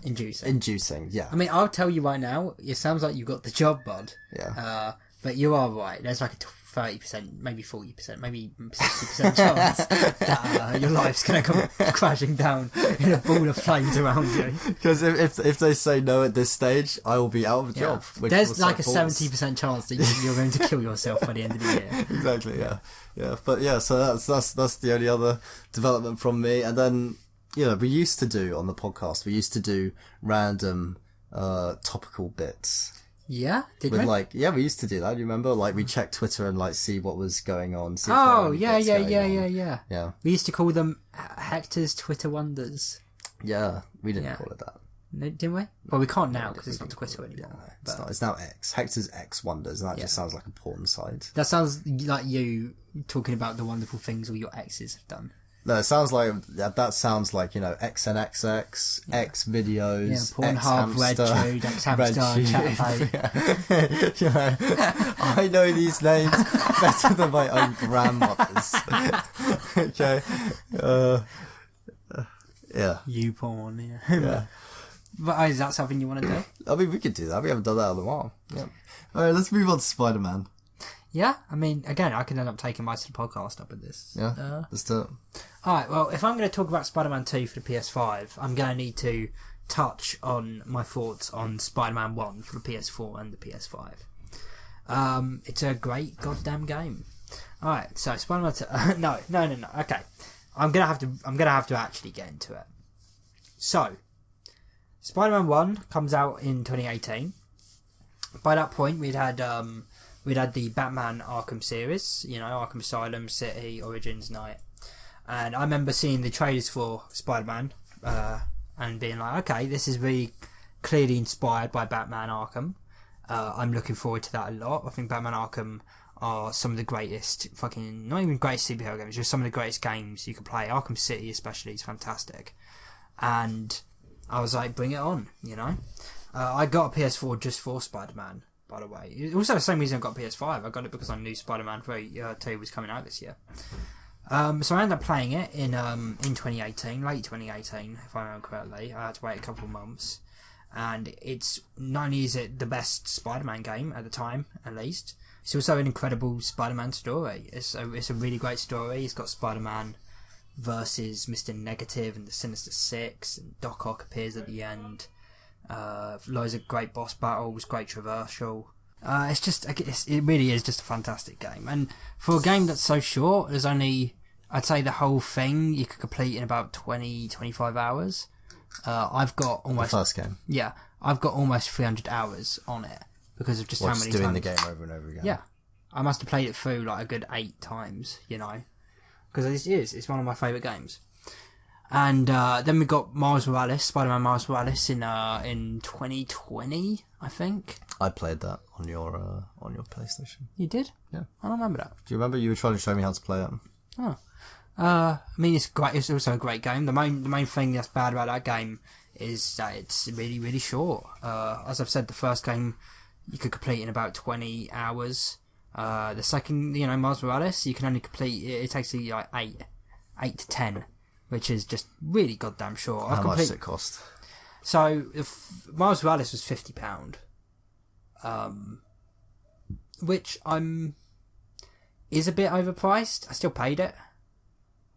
inducing. Yeah. I mean, I'll tell you right now, it sounds like you got the job, bud. Yeah. But you are right. There's like a 30%, maybe 40%, maybe 60% chance that your life's going to come crashing down in a ball of flames around you. Because if they say no at this stage, I will be out of a job. There's like a 70% chance that you're going to kill yourself by the end of the year. Exactly, yeah. But yeah, so that's the only other development from me. And then, we used to do on the podcast, random topical bits. Yeah, did we? We used to do that. Do you remember? Like, we checked Twitter and see what was going on. Yeah. We used to call them Hector's Twitter Wonders. Yeah, we didn't call it that. No, didn't we? Well, we can't now because it's not Twitter anymore. Yeah, it's not. It's now X. Hector's X Wonders, and that just sounds like a porn site. That sounds like you talking about the wonderful things all your exes have done. No, it sounds like XNXX, X videos, Pornhub, RedTube, X Hamster, Chatterpay. I know these names better than my own grandmother's. Okay. Yeah. You porn, yeah. But is that something you want to do? I mean, we could do that. We haven't done that in a while. Yeah. All right, let's move on to Spider-Man. Yeah, I mean, again, I can end up taking most of the podcast up with this. Yeah, let's do it. Alright, well, if I'm going to talk about Spider-Man 2 for the PS5, I'm going to need to touch on my thoughts on Spider-Man 1 for the PS4 and the PS5. It's a great goddamn game. Alright, so Spider-Man 2... No, okay. I'm gonna have to actually get into it. So, Spider-Man 1 comes out in 2018. By that point, we'd had the Batman Arkham series, Arkham Asylum, City, Origins, Night. And I remember seeing the trailers for Spider-Man and being like, okay, this is really clearly inspired by Batman Arkham. I'm looking forward to that a lot. I think Batman Arkham are some of the greatest fucking, not even greatest superhero games, just some of the greatest games you can play. Arkham City especially is fantastic. And I was like, bring it on, you know. I got a PS4 just for Spider-Man, by the way. It was also the same reason I got a PS5. I got it because I knew Spider-Man 2 was coming out this year. So I ended up playing it in 2018, late 2018, if I remember correctly. I had to wait a couple of months. And it's not only is it the best Spider-Man game at the time, at least, it's also an incredible Spider-Man story. It's a really great story. It's got Spider-Man versus Mr. Negative and the Sinister Six, and Doc Ock appears at the end. Loads of great boss battles, great traversal. It really is just a fantastic game. And for a game that's so short, there's only, I'd say the whole thing you could complete in about 20-25 hours. I've got almost... The first game? Yeah. I've got almost 300 hours on it because of just how many times... doing the game over and over again? Yeah. I must have played it through like a good 8 times, you know. Because it's one of my favourite games. And then we got Miles Morales, Spider-Man Miles Morales in 2020, I think. I played that on your PlayStation. You did? Yeah. I don't remember that. Do you remember you were trying to show me how to play it? Oh. I mean, it's great. It's also a great game. The main thing that's bad about that game is that it's really, really short. As I've said, the first game you could complete in about 20 hours. The second, Miles Morales, you can only complete. It takes you like 8 to 10, which is just really goddamn short. How much does it cost? So, Miles Morales was £50, which is a bit overpriced. I still paid it.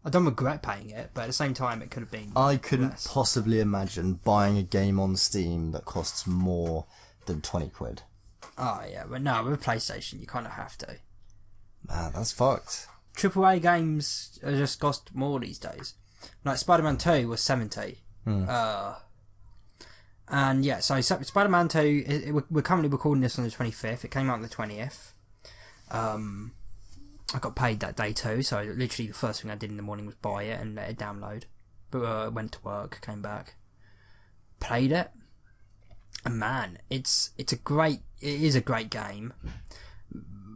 I don't regret paying it, but at the same time, it could have been I couldn't less. possibly imagine buying a game on Steam that costs more than 20 quid. Oh, yeah, but no, with PlayStation, you kind of have to. Man, that's fucked. AAA games just cost more these days. Like, Spider-Man 2 was 70. And yeah, so Spider-Man 2, we're currently recording this on the 25th. It came out on the 20th. I got paid that day too, so literally the first thing I did in the morning was buy it and let it download. But went to work, came back, played it, and man, it is a great game.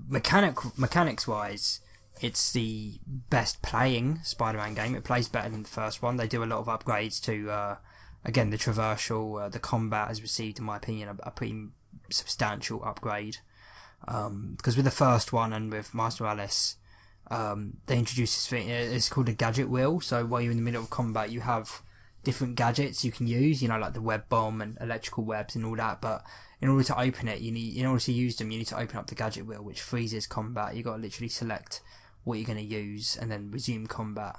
Mechanics wise, it's the best playing Spider-Man game. It plays better than the first one. They do a lot of upgrades to, again, the traversal, the combat has received, in my opinion, a pretty substantial upgrade. Because with the first one and with Miles Morales, they introduce this thing, it's called a gadget wheel. So while you're in the middle of combat, you have different gadgets you can use, like the web bomb and electrical webs and all that. But in order to open it, in order to use them, you need to open up the gadget wheel, which freezes combat. You got to literally select what you're going to use and then resume combat.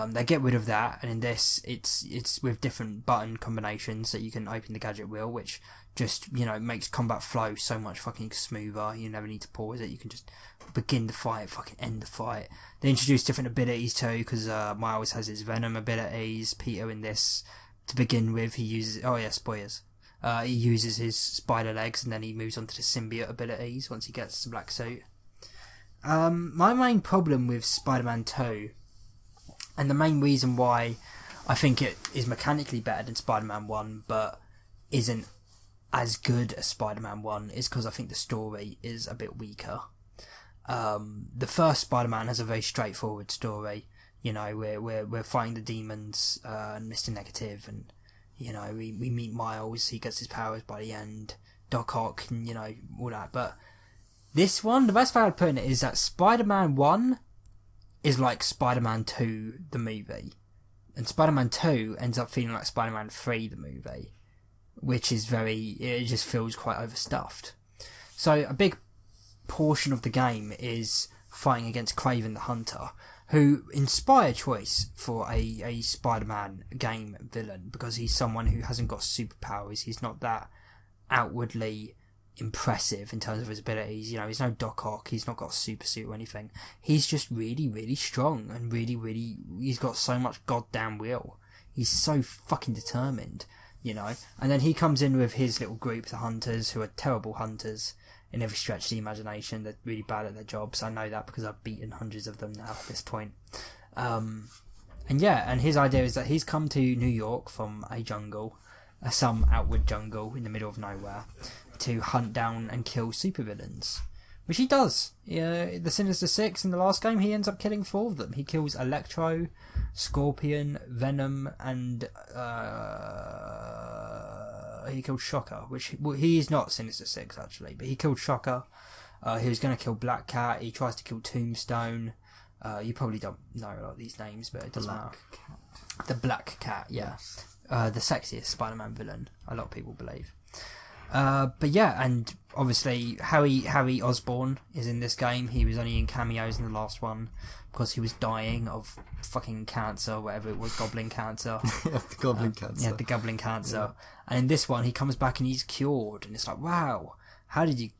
They get rid of that, and in this, it's with different button combinations that you can open the gadget wheel, which just, makes combat flow so much fucking smoother. You never need to pause it. You can just begin the fight, fucking end the fight. They introduce different abilities too, because Miles has his Venom abilities. Peter in this, to begin with, he uses... Oh yeah, spoilers. He uses his spider legs, and then he moves on to the symbiote abilities once he gets the black suit. My main problem with Spider-Man 2, and the main reason why I think it is mechanically better than Spider-Man 1, but isn't as good as Spider-Man 1, is because I think the story is a bit weaker. The first Spider-Man has a very straightforward story. We're fighting the demons and Mr. Negative, and we meet Miles. He gets his powers by the end. Doc Ock, and all that. But this one, the best way I'd put it is that Spider-Man 1 is like Spider-Man 2, the movie, and Spider-Man 2 ends up feeling like Spider-Man 3, the movie, which is it just feels quite overstuffed. So a big portion of the game is fighting against Kraven the Hunter, who inspired choice for a Spider-Man game villain, because he's someone who hasn't got superpowers. He's not that outwardly impressive in terms of his abilities. He's no Doc Ock. He's not got a super suit or anything. He's just really, really strong, and really, he's got so much goddamn will. He's so fucking determined, And then he comes in with his little group, the Hunters, who are terrible hunters in every stretch of the imagination. They're really bad at their jobs. I know that because I've beaten hundreds of them now at this point. And his idea is that he's come to New York from a jungle, some outward jungle in the middle of nowhere, to hunt down and kill supervillains. Which he does. The Sinister Six in the last game, he ends up killing 4 of them. He kills Electro, Scorpion, Venom, and he killed Shocker. He is not Sinister Six actually, but he killed Shocker. He was going to kill Black Cat. He tries to kill Tombstone. You probably don't know a lot of these names, but it doesn't matter. The Black Cat, yeah. The sexiest Spider-Man villain, a lot of people believe. But yeah, and obviously Harry Osborn is in this game. He was only in cameos in the last one because he was dying of fucking cancer, whatever it was, goblin cancer. The goblin cancer. Yeah, the goblin cancer. Yeah. And in this one, he comes back and he's cured, and it's like, wow, how did you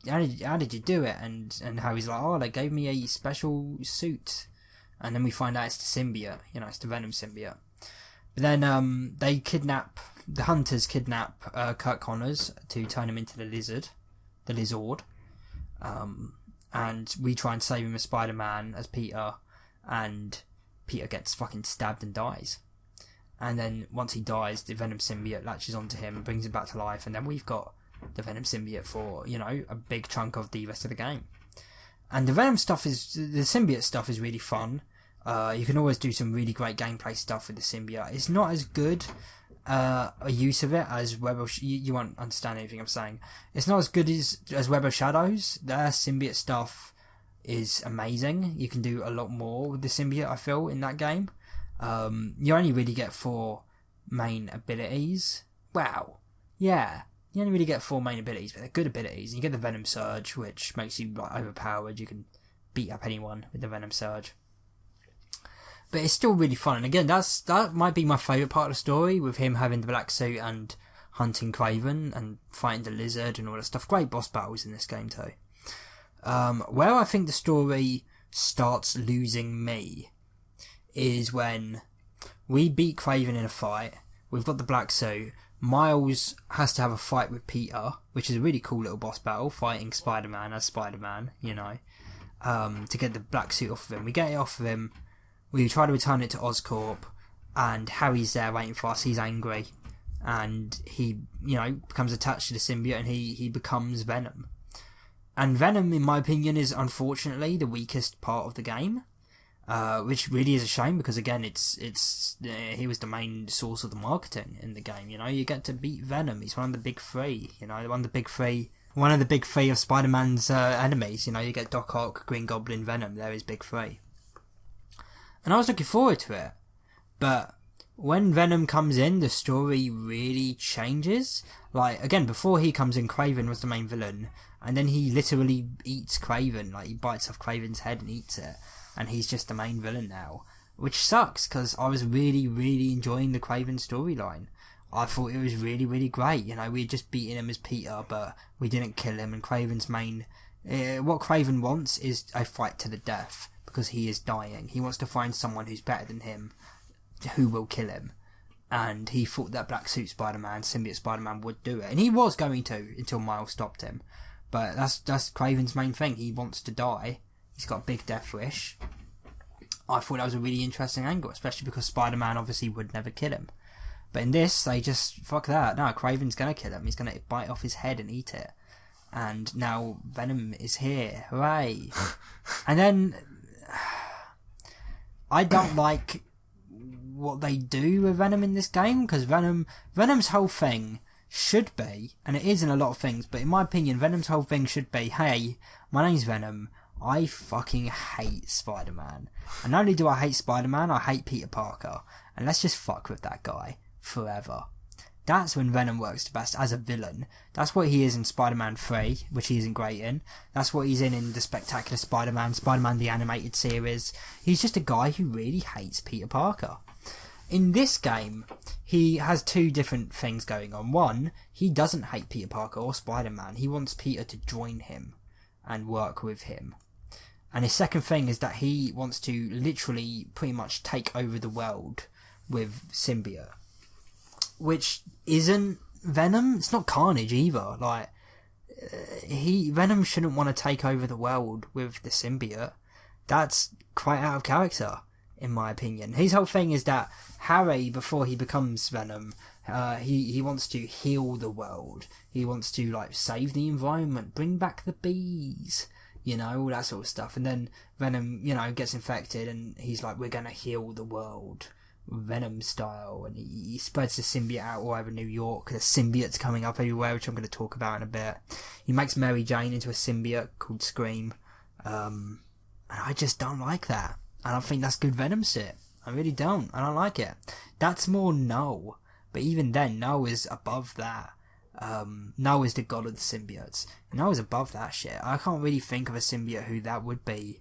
do it? And Harry's like, oh, they gave me a special suit, and then we find out it's the symbiote. It's the Venom symbiote. But then the hunters kidnap Kirk Connors to turn him into the Lizard, and we try and save him as Spider-Man, as Peter, and Peter gets fucking stabbed and dies. And then once he dies, the Venom symbiote latches onto him and brings him back to life, and then we've got the Venom symbiote for, a big chunk of the rest of the game. And the symbiote stuff is really fun. You can always do some really great gameplay stuff with the symbiote. It's not as good a use of it as Web of... You won't understand anything I'm saying. It's not as good as Web of Shadows. Their symbiote stuff is amazing. You can do a lot more with the symbiote, I feel, in that game. You only really get 4 main abilities. Wow. Yeah. You only really get 4 main abilities, but they're good abilities. And you get the Venom Surge, which makes you overpowered. You can beat up anyone with the Venom Surge. But it's still really fun. And again, that might be my favourite part of the story, with him having the black suit and hunting Kraven and fighting the Lizard and all that stuff. Great boss battles in this game too. Where I think the story starts losing me is when we beat Kraven in a fight. We've got the black suit. Miles has to have a fight with Peter, which is a really cool little boss battle, fighting Spider-Man as Spider-Man, to get the black suit off of him. We get it off of him. We try to return it to Oscorp, and Harry's there waiting for us. He's angry, and he, becomes attached to the symbiote, and he becomes Venom. And Venom, in my opinion, is unfortunately the weakest part of the game, which really is a shame, because again, he was the main source of the marketing in the game. You get to beat Venom. He's one of the big 3. One of the big 3 of Spider-Man's enemies. You get Doc Ock, Green Goblin, Venom. They're his big 3. And I was looking forward to it. But when Venom comes in, the story really changes. Like, again, before he comes in, Kraven was the main villain. And then he literally eats Kraven. Like, he bites off Kraven's head and eats it. And he's just the main villain now. Which sucks, because I was really, really enjoying the Kraven storyline. I thought it was really, really great. We had just beaten him as Peter, but we didn't kill him. And Kraven's main... what Kraven wants is a fight to the death, because he is dying. He wants to find someone who's better than him, who will kill him. And he thought that Black Suit Spider-Man, Symbiote Spider-Man, would do it. And he was going to, until Miles stopped him. But that's Kraven's main thing. He wants to die. He's got a big death wish. I thought that was a really interesting angle, especially because Spider-Man obviously would never kill him. But in this, they just, fuck that. No, Kraven's going to kill him. He's going to bite off his head and eat it. And now Venom is here. Hooray. And then... I don't like what they do with Venom in this game, because Venom's whole thing should be, and it is in a lot of things, but in my opinion, Venom's whole thing should be, hey, my name's Venom, I fucking hate Spider-Man. And not only do I hate Spider-Man, I hate Peter Parker. And let's just fuck with that guy forever. That's when Venom works the best as a villain. That's what he is in Spider-Man 3, which he isn't great in. That's what he's in the Spectacular Spider-Man, Spider-Man the Animated Series. He's just a guy who really hates Peter Parker. In this game, he has 2 different things going on. One, he doesn't hate Peter Parker or Spider-Man. He wants Peter to join him and work with him. And his second thing is that he wants to literally pretty much take over the world with symbiote. Which isn't Venom. It's not Carnage either. Like, Venom shouldn't want to take over the world with the symbiote. That's quite out of character. in my opinion. His whole thing is that Harry, before he becomes Venom, he wants to heal the world. He wants to, like, save the environment, bring back the bees, you know, all that sort of stuff. And then Venom, you know, gets infected, and he's like, we're gonna heal the world, Venom style. And he spreads the symbiote out all over New York. There's symbiotes coming up everywhere, which I'm going to talk about in a bit. He makes Mary Jane into a symbiote called Scream. And I just don't like that. I don't think that's good Venom shit. I really don't. I don't like it. That's more No. But even then, No is above that. No is the god of the symbiotes. No is above that shit. I can't really think of a symbiote who that would be.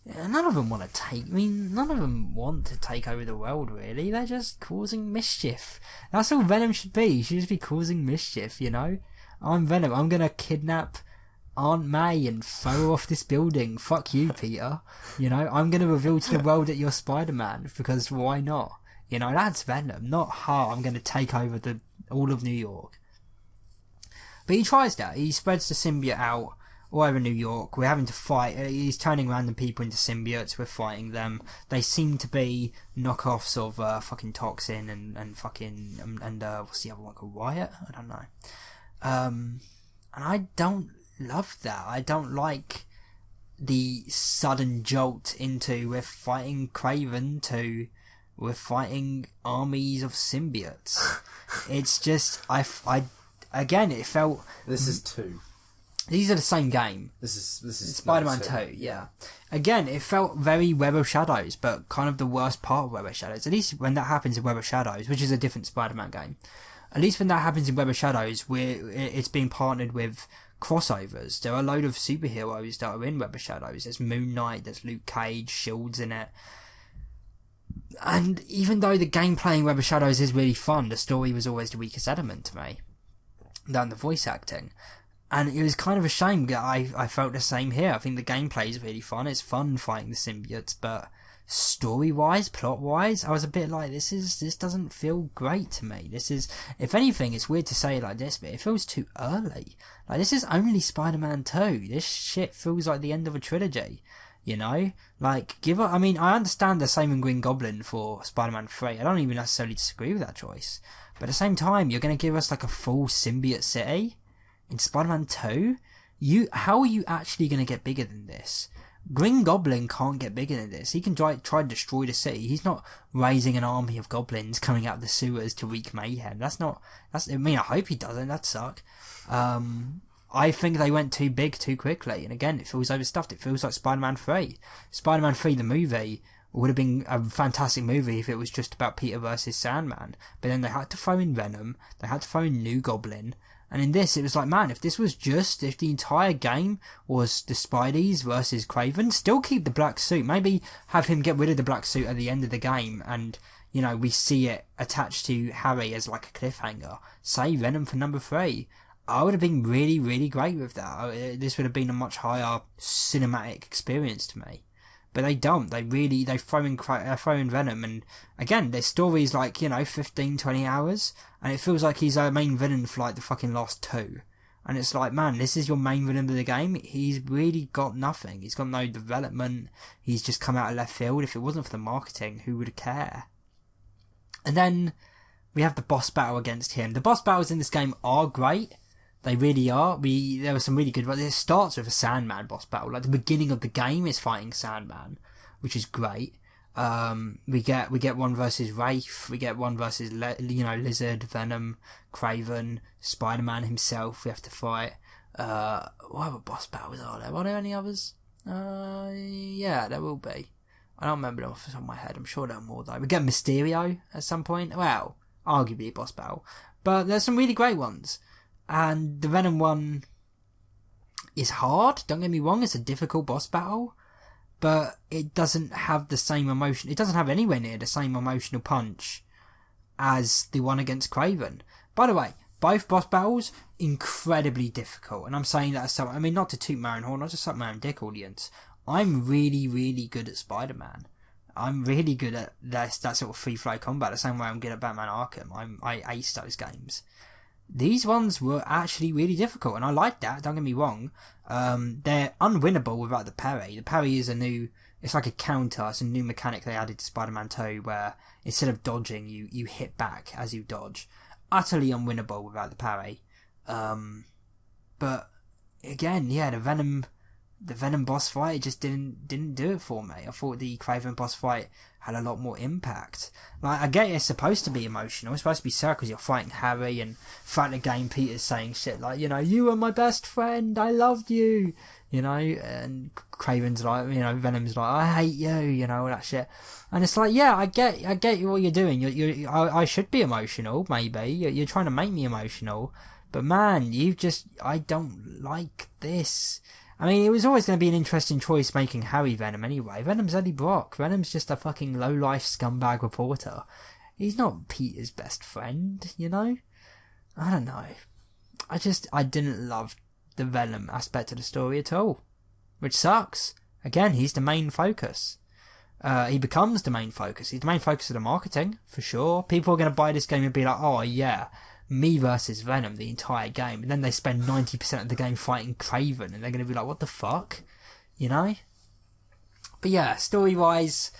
None of them want to take... I mean, none of them want to take over the world, really. They're just causing mischief. That's all Venom should be. He should just be causing mischief, you know? I'm Venom. I'm gonna kidnap Aunt May and throw her off this building. Fuck you, Peter. You know, I'm gonna reveal to the world that you're Spider-Man, because why not? You know, that's Venom. Not, I'm gonna take over all of New York. But he tries that. He spreads the symbiote out all over New York. We're having to fight. He's turning random people into symbiotes. We're fighting them. They seem to be knockoffs of fucking Toxin and fucking what's the other one called? Riot? I don't know. And I don't love that. I don't like the sudden jolt into we're fighting Kraven to we're fighting armies of symbiotes. It's just again it felt. This is 2. These are the same game. This is Spider-Man 2, yeah. Again, it felt very Web of Shadows, but kind of the worst part of Web of Shadows. At least when that happens in Web of Shadows, which is a different Spider-Man game. At least when that happens in Web of Shadows, it's being partnered with crossovers. There are a load of superheroes that are in Web of Shadows. There's Moon Knight, there's Luke Cage, Shield's in it. And even though the gameplay in Web of Shadows is really fun, the story was always the weakest element to me than the voice acting. And it was kind of a shame that I felt the same here. I think the gameplay is really fun. It's fun fighting the symbiotes, but story-wise, plot-wise, I was a bit like, this doesn't feel great to me. This is, if anything, it's weird to say it like this, but it feels too early. Like, this is only Spider-Man 2. This shit feels like the end of a trilogy, you know? Like, I mean, I understand the same in Green Goblin for Spider-Man 3. I don't even necessarily disagree with that choice. But at the same time, you're going to give us, like, a full symbiote city in Spider-Man 2? How are you actually going to get bigger than this? Green Goblin can't get bigger than this. He can try to destroy the city. He's not raising an army of goblins coming out of the sewers to wreak mayhem. I mean, I hope he doesn't. That'd suck. I think they went too big too quickly. And again, it feels overstuffed. It feels like Spider-Man 3. Spider-Man 3, the movie, would have been a fantastic movie if it was just about Peter versus Sandman. But then they had to throw in Venom. They had to throw in New Goblin. And in this, it was like, man, if the entire game was the Spideys versus Kraven, still keep the black suit. Maybe have him get rid of the black suit at the end of the game and, you know, we see it attached to Harry as like a cliffhanger. Say Venom for number 3. I would have been really, really great with that. This would have been a much higher cinematic experience to me. But they don't. They throw in Venom, and again, their story's like, you know, 15, 20 hours, and it feels like he's our main villain for like the fucking last 2. And it's like, man, this is your main villain of the game. He's really got nothing. He's got no development. He's just come out of left field. If it wasn't for the marketing, who would care? And then we have the boss battle against him. The boss battles in this game are great. They really are. There were some really good ones. It starts with a Sandman boss battle. Like, the beginning of the game is fighting Sandman, which is great. We get one versus Wraith. We get one versus, Lizard, Venom, Kraven, Spider-Man himself. We have to fight. What other boss battles are there? Are there any others? Yeah, there will be. I don't remember them off the top of my head. I'm sure there are more, though. We get Mysterio at some point. Well, arguably a boss battle. But there's some really great ones. And the Venom one is hard, don't get me wrong, it's a difficult boss battle, but it doesn't have the same emotion, it doesn't have anywhere near the same emotional punch as the one against Kraven. By the way, both boss battles, incredibly difficult, and I'm saying that as someone, I mean, not to toot my own horn, not to suck my own dick, audience. I'm really, really good at Spider-Man. I'm really good at that sort of free-flow combat, the same way I'm good at Batman Arkham. I ace those games. These ones were actually really difficult, and I like that, don't get me wrong. They're unwinnable without the parry. The parry is it's like a counter. It's a new mechanic they added to Spider-Man 2 where instead of dodging, you hit back as you dodge. Utterly unwinnable without the parry. But again, yeah, the Venom boss fight just didn't do it for me. I thought the Kraven boss fight had a lot more impact. Like, I get it's supposed to be emotional. It's supposed to be sad because you're fighting Harry, and throughout the game Peter's saying shit like, you know, you were my best friend, I loved you, you know, and Kraven's like, you know, Venom's like, I hate you, you know, all that shit. And it's like, yeah, I get what you're doing. I should be emotional, maybe. You're trying to make me emotional. But man, I don't like this. I mean, it was always going to be an interesting choice making Harry Venom anyway. Venom's Eddie Brock. Venom's just a fucking low-life scumbag reporter. He's not Peter's best friend, you know? I don't know. I didn't love the Venom aspect of the story at all. Which sucks. Again, he's the main focus. He becomes the main focus. He's the main focus of the marketing, for sure. People are going to buy this game and be like, oh yeah, me versus Venom the entire game, and then they spend 90% of the game fighting Kraven, and they're going to be like, what the fuck, you know? But yeah, story wise,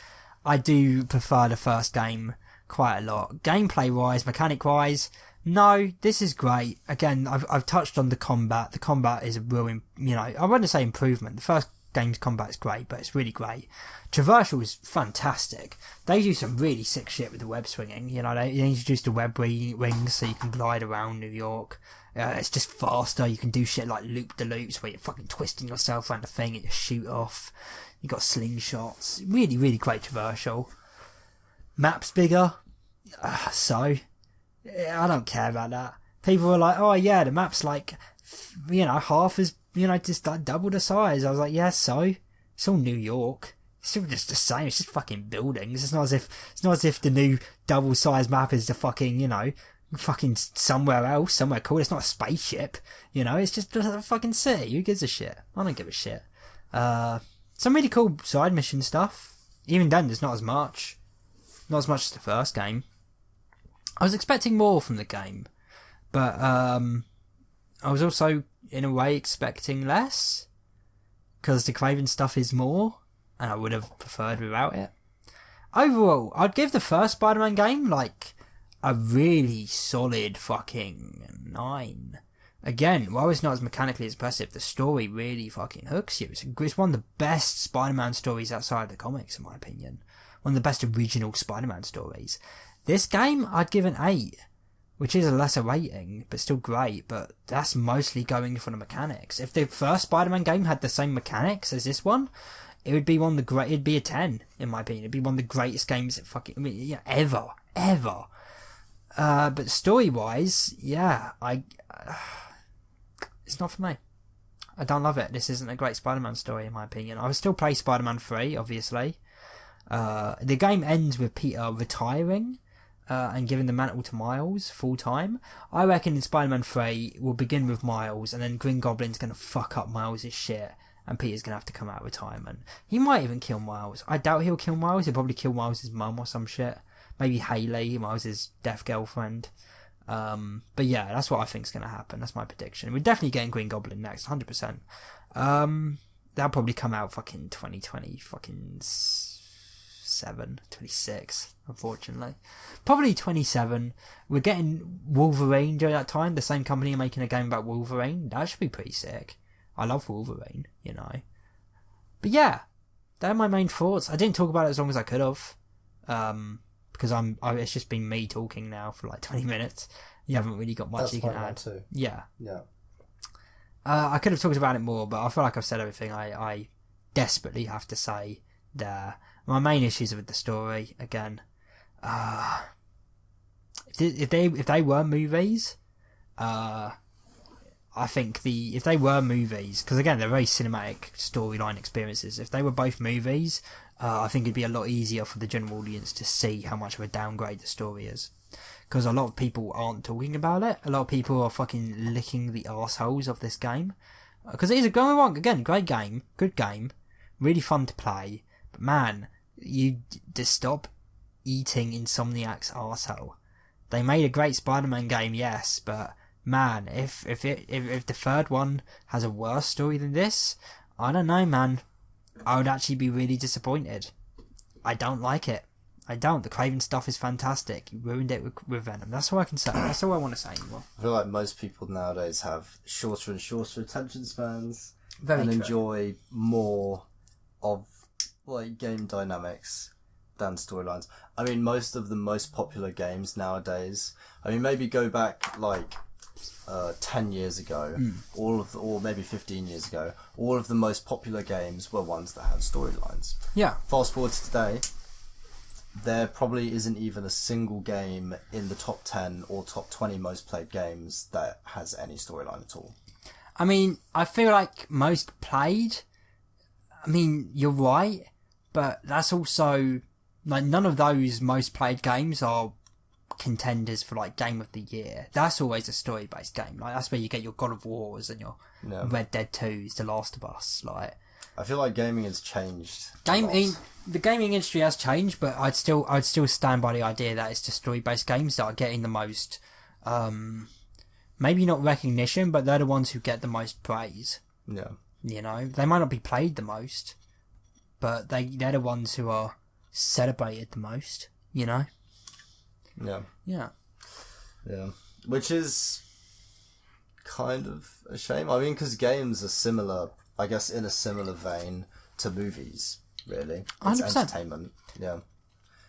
I do prefer the first game quite a lot. Gameplay wise, mechanic wise, no, this is great. Again, I've touched on the combat. The combat is a real, you know, I wouldn't say improvement. The first game's combat is great, but it's really great. Traversal is fantastic. They do some really sick shit with the web swinging. You know, they introduced the web rings so you can glide around New York. It's just faster. You can do shit like loop-the-loops where you're fucking twisting yourself around the thing and you shoot off. You got slingshots. Really, really great traversal. Map's bigger. So, I don't care about that. People were like, oh yeah, the map's like, you know, half as, you know, just like double the size. I was like, yeah, so it's all New York. It's still just the same. It's just fucking buildings. It's not as if the new double size map is the fucking, you know, fucking somewhere else, somewhere cool. It's not a spaceship, you know. It's just a fucking city. Who gives a shit? I don't give a shit. Some really cool side mission stuff. Even then, there's not as much as the first game. I was expecting more from the game, but I was also in a way expecting less, because the Kraven stuff is more, and I would have preferred without it. Overall, I'd give the first Spider-Man game like a really solid fucking 9. Again, while it's not as mechanically impressive, the story really fucking hooks you. It's one of the best Spider-Man stories outside of the comics, in my opinion. One of the best original Spider-Man stories. This game, I'd give an 8. Which is a lesser rating, but still great, but that's mostly going for the mechanics. If the first Spider-Man game had the same mechanics as this one, it would be it'd be a 10, in my opinion. It'd be one of the greatest games ever. But story-wise, yeah, it's not for me. I don't love it. This isn't a great Spider-Man story, in my opinion. I would still play Spider-Man 3, obviously. The game ends with Peter retiring, and giving the mantle to Miles full time. I reckon in Spider-Man 3 will begin with Miles, and then Green Goblin's going to fuck up Miles' shit, and Peter's going to have to come out of retirement. He might even kill Miles. I doubt he'll kill Miles. He'll probably kill Miles' mum or some shit. Maybe Hayley, Miles' deaf girlfriend. But yeah, that's what I think's going to happen. That's my prediction. We're definitely getting Green Goblin next, 100%. That'll probably come out fucking 2020, fucking 26, unfortunately. Probably 27. We're getting Wolverine during that time. The same company are making a game about Wolverine. That should be pretty sick. I love Wolverine, you know. But yeah, they're my main thoughts. I didn't talk about it as long as I could have. Because it's just been me talking now for like 20 minutes. You haven't really got much you can add. Too. Yeah. I could have talked about it more, but I feel like I've said everything I desperately have to say there. My main issues are with the story, again. If they were movies, I think if they were movies, because again, they're very cinematic storyline experiences. If they were both movies, I think it'd be a lot easier for the general audience to see how much of a downgrade the story is. Because a lot of people aren't talking about it. A lot of people are fucking licking the arseholes of this game. Because it is going wrong. Again, great game, good game, really fun to play. But man, you just stop eating Insomniac's arsehole. They made a great Spider-Man game, yes, but man, if the third one has a worse story than this, I don't know, man. I would actually be really disappointed. I don't like it. I don't. The Craven stuff is fantastic. You ruined it with Venom. That's all I can say. That's all I want to say anymore. I feel like most people nowadays have shorter and shorter attention spans Very and true. enjoy more of like game dynamics than storylines. I mean, most of the most popular games nowadays. I mean, maybe go back like 10 years ago, or maybe 15 years ago. All of the most popular games were ones that had storylines. Yeah. Fast forward to today. There probably isn't even a single game in the top 10 or top 20 most played games that has any storyline at all. I mean, I feel like most played. I mean, you're right, but that's also like none of those most played games are contenders for like Game of the Year. That's always a story based game. Like that's where you get your God of Wars and your Red Dead 2s, The Last of Us. Like I feel like gaming has changed. The gaming industry has changed, but I'd still stand by the idea that it's just story based games that are getting the most, maybe not recognition, but they're the ones who get the most praise. Yeah. You know, they might not be played the most, but they're the ones who are celebrated the most. You know. Yeah. Yeah. Yeah. Which is kind of a shame. I mean, because games are similar, I guess, in a similar vein to movies. Really, it's 100%. entertainment. Yeah,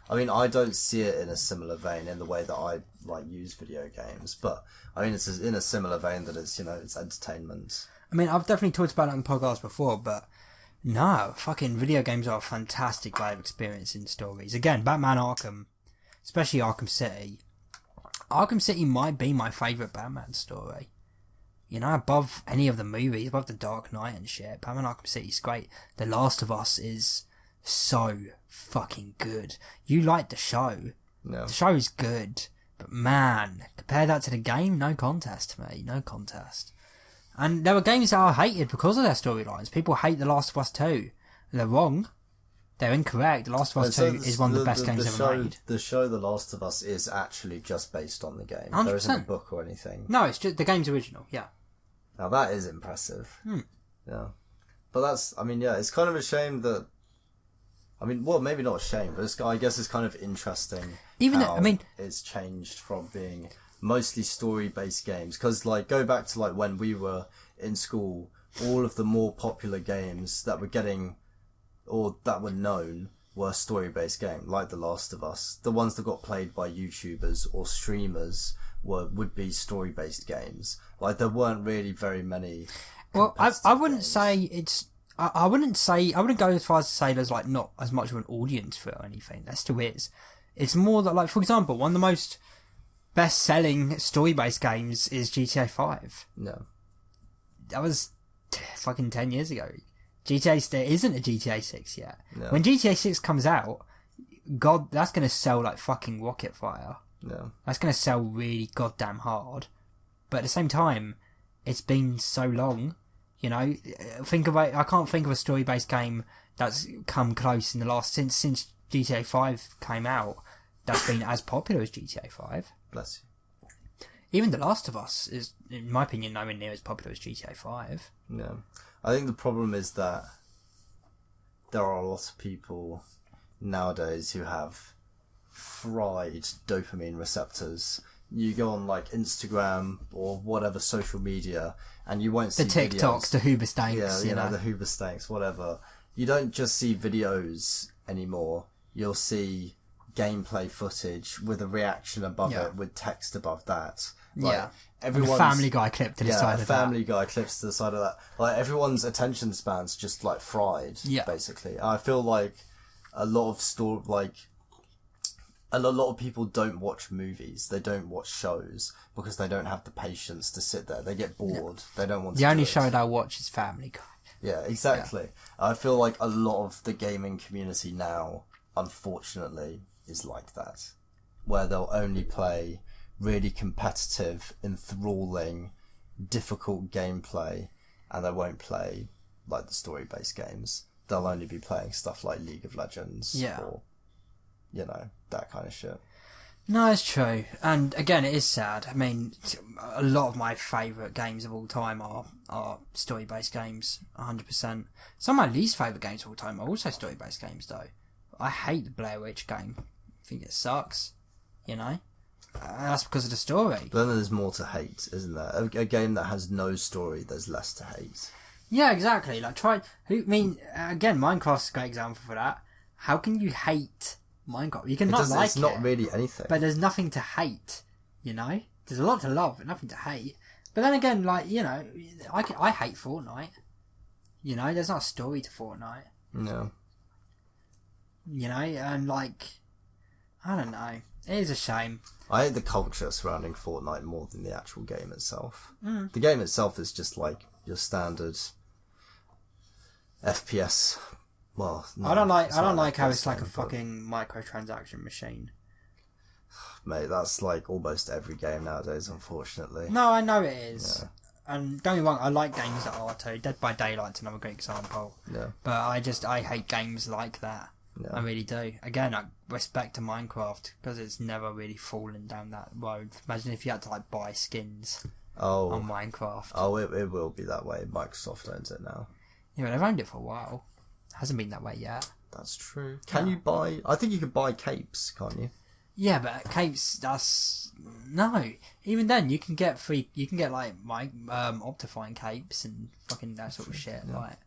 I mean, I don't see it in a similar vein in the way that I like use video games, but I mean, it's in a similar vein that it's it's entertainment. I mean, I've definitely talked about it on podcasts before, but no, fucking video games are a fantastic way of experiencing stories. Again, Batman Arkham, especially Arkham City. Arkham City might be my favourite Batman story. You know, above any of the movies, above The Dark Knight and shit, Batman Arkham City's great. The Last of Us is so fucking good. You like the show. Yeah. The show is good. But man, compare that to the game, no contest to me. No contest. And there were games that are hated because of their storylines. People hate The Last of Us 2. They're wrong. They're incorrect. The Last of Us 2 is one of the best games ever made. The show The Last of Us is actually just based on the game. 100%. There isn't a book or anything. No, it's just the game's original, yeah. Now that is impressive. Yeah. But that's, I mean, yeah, it's kind of a shame that, I mean, well, maybe not a shame, but I guess it's kind of interesting how it's changed from being mostly story-based games. Because, like, go back to, like, when we were in school, all of the more popular games that were getting, or that were known, were story-based games, like The Last of Us. The ones that got played by YouTubers or streamers would be story-based games. Like, there weren't really very many. Well, I wouldn't say it's. I wouldn't go as far as to say there's like not as much of an audience for it or anything. There still is. It's more that, like, for example, one of the most best-selling story-based games is GTA 5. No. That was fucking 10 years ago. There isn't a GTA 6 yet. No. When GTA 6 comes out, God, that's gonna sell like fucking rocket fire. No. That's going to sell really goddamn hard. But at the same time, it's been so long, you know. I can't think of a story-based game that's come close in the last since GTA 5 came out that's been as popular as GTA 5. Bless you. Even The Last of Us is, in my opinion, nowhere near as popular as GTA 5. Yeah. I think the problem is that there are a lot of people nowadays who have fried dopamine receptors. You go on like Instagram or whatever social media and you won't see the TikToks, the Hoover Stanks, yeah, you know, the Hoover Stanks, whatever. You don't just see videos anymore. You'll see gameplay footage with a reaction above it, with text above that. Like, everyone's Family Guy clip to the side of that. Family Guy clips to the side of that. Like, everyone's attention span's just like fried, basically. I feel like a lot of people don't watch movies. They don't watch shows because they don't have the patience to sit there. They get bored. They don't want to. The only show that I watch is Family Guy. Yeah, exactly. Yeah. I feel like a lot of the gaming community now, unfortunately, is like that, where they'll only play really competitive, enthralling, difficult gameplay, and they won't play like the story-based games. They'll only be playing stuff like League of Legends or, you know, that kind of shit. No, it's true. And again, it is sad. I mean, a lot of my favourite games of all time are story-based games, 100%. Some of my least favourite games of all time are also story-based games, though. I hate the Blair Witch game. I think it sucks, you know? That's because of the story. But then there's more to hate, isn't there? A game that has no story, there's less to hate. Yeah, exactly. Like, again, Minecraft's a great example for that. How can you hate Minecraft? You can like it. It's not really anything. But there's nothing to hate, you know? There's a lot to love, but nothing to hate. But then again, like, you know, I hate Fortnite. You know, there's not a story to Fortnite. No. You know, and like, I don't know. It is a shame. I hate the culture surrounding Fortnite more than the actual game itself. Mm. The game itself is just like your standard FPS. Well, no, I don't like how FPS it's like a game, but- fucking microtransaction machine. Mate, that's like almost every game nowadays, unfortunately. No, I know it is. Yeah. And don't get me wrong, I like games that are too. Dead by Daylight's another great example. Yeah. But I hate games like that. Yeah. I really do. Again, I respect to Minecraft because it's never really fallen down that road. Imagine if you had to like buy skins on Minecraft. Oh, it will be that way. Microsoft owns it now. Yeah, but they've owned it for a while. Hasn't been that way yet. That's true. Can you buy... I think you could buy capes, can't you? Yeah, but capes, that's... No. Even then, you can get free... You can get, like, Optifine capes and fucking that sort of shit. Yeah. Like,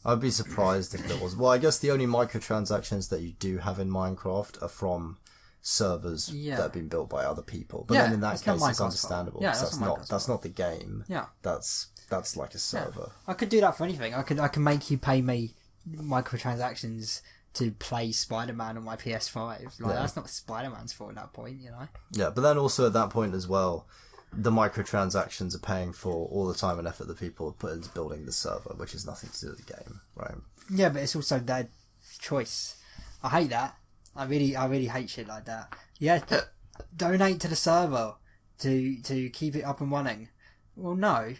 I'd be surprised if there was... Well, I guess the only microtransactions that you do have in Minecraft are from servers that have been built by other people. But then in that case, it's understandable. Yeah, because that's not the game. Yeah. That's like a server. I could do that for anything. I can make you pay me microtransactions to play Spider-Man on my PS5. Like, that's not Spider-Man's fault at that point, you know? Yeah, but then also at that point as well, the microtransactions are paying for all the time and effort that people have put into building the server, which has nothing to do with the game, right? Yeah, but it's also their choice. I hate that. I really hate shit like that. Yeah, donate to the server to keep it up and running. Well, no.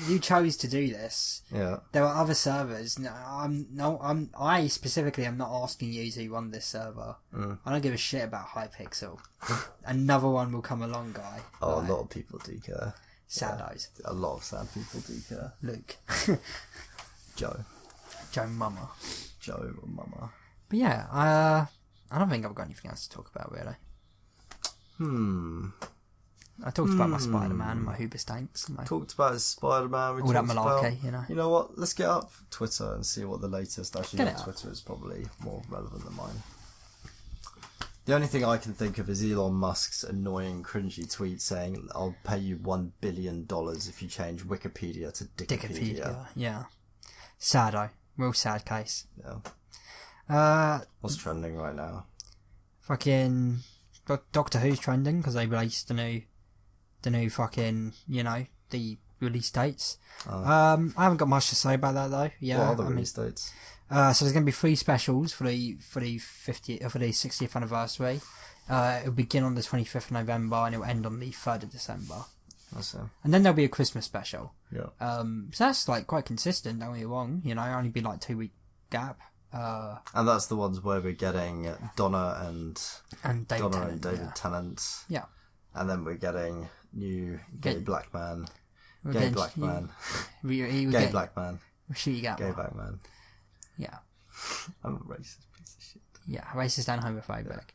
You chose to do this. Yeah. There are other servers. I specifically am not asking you to run this server. I don't give a shit about Hypixel. Another one will come along, guy. Oh, Like, a lot of people do care. Saddos. A lot of sad people do care. Luke. Joe Mama. Mama. But yeah, I don't think I've got anything else to talk about, really. I talked about my Spider-Man and my Hoobastanks. And my... Talked about his Spider-Man. We all that talked malarkey, about, you know. You know what? Let's get up Twitter and see what the latest. Actually, Get it up. Twitter is probably more relevant than mine. The only thing I can think of is Elon Musk's annoying, cringy tweet saying, "I'll pay you $1 billion if you change Wikipedia to Dickipedia." Yeah. Sad, real sad case. Yeah. What's trending right now? Fucking Doctor Who's trending because they released the new fucking, you know, the release dates. I haven't got much to say about that though. Yeah, What are the release dates? So there's going to be 3 specials for the 60th anniversary. It'll begin on the 25th of November and it'll end on the 3rd of December. That's it. And then there'll be a Christmas special. Yeah. So that's like quite consistent. Don't get me wrong. You know, only be like 2-week gap. And that's the ones where we're getting Donna and David Tennant. Yeah. And then we're getting new gay black man. We're Gay getting- black man. Gay Black man. Shit, you got Gay one. black man. Yeah. I'm a racist piece of shit. Yeah, racist and homophobic.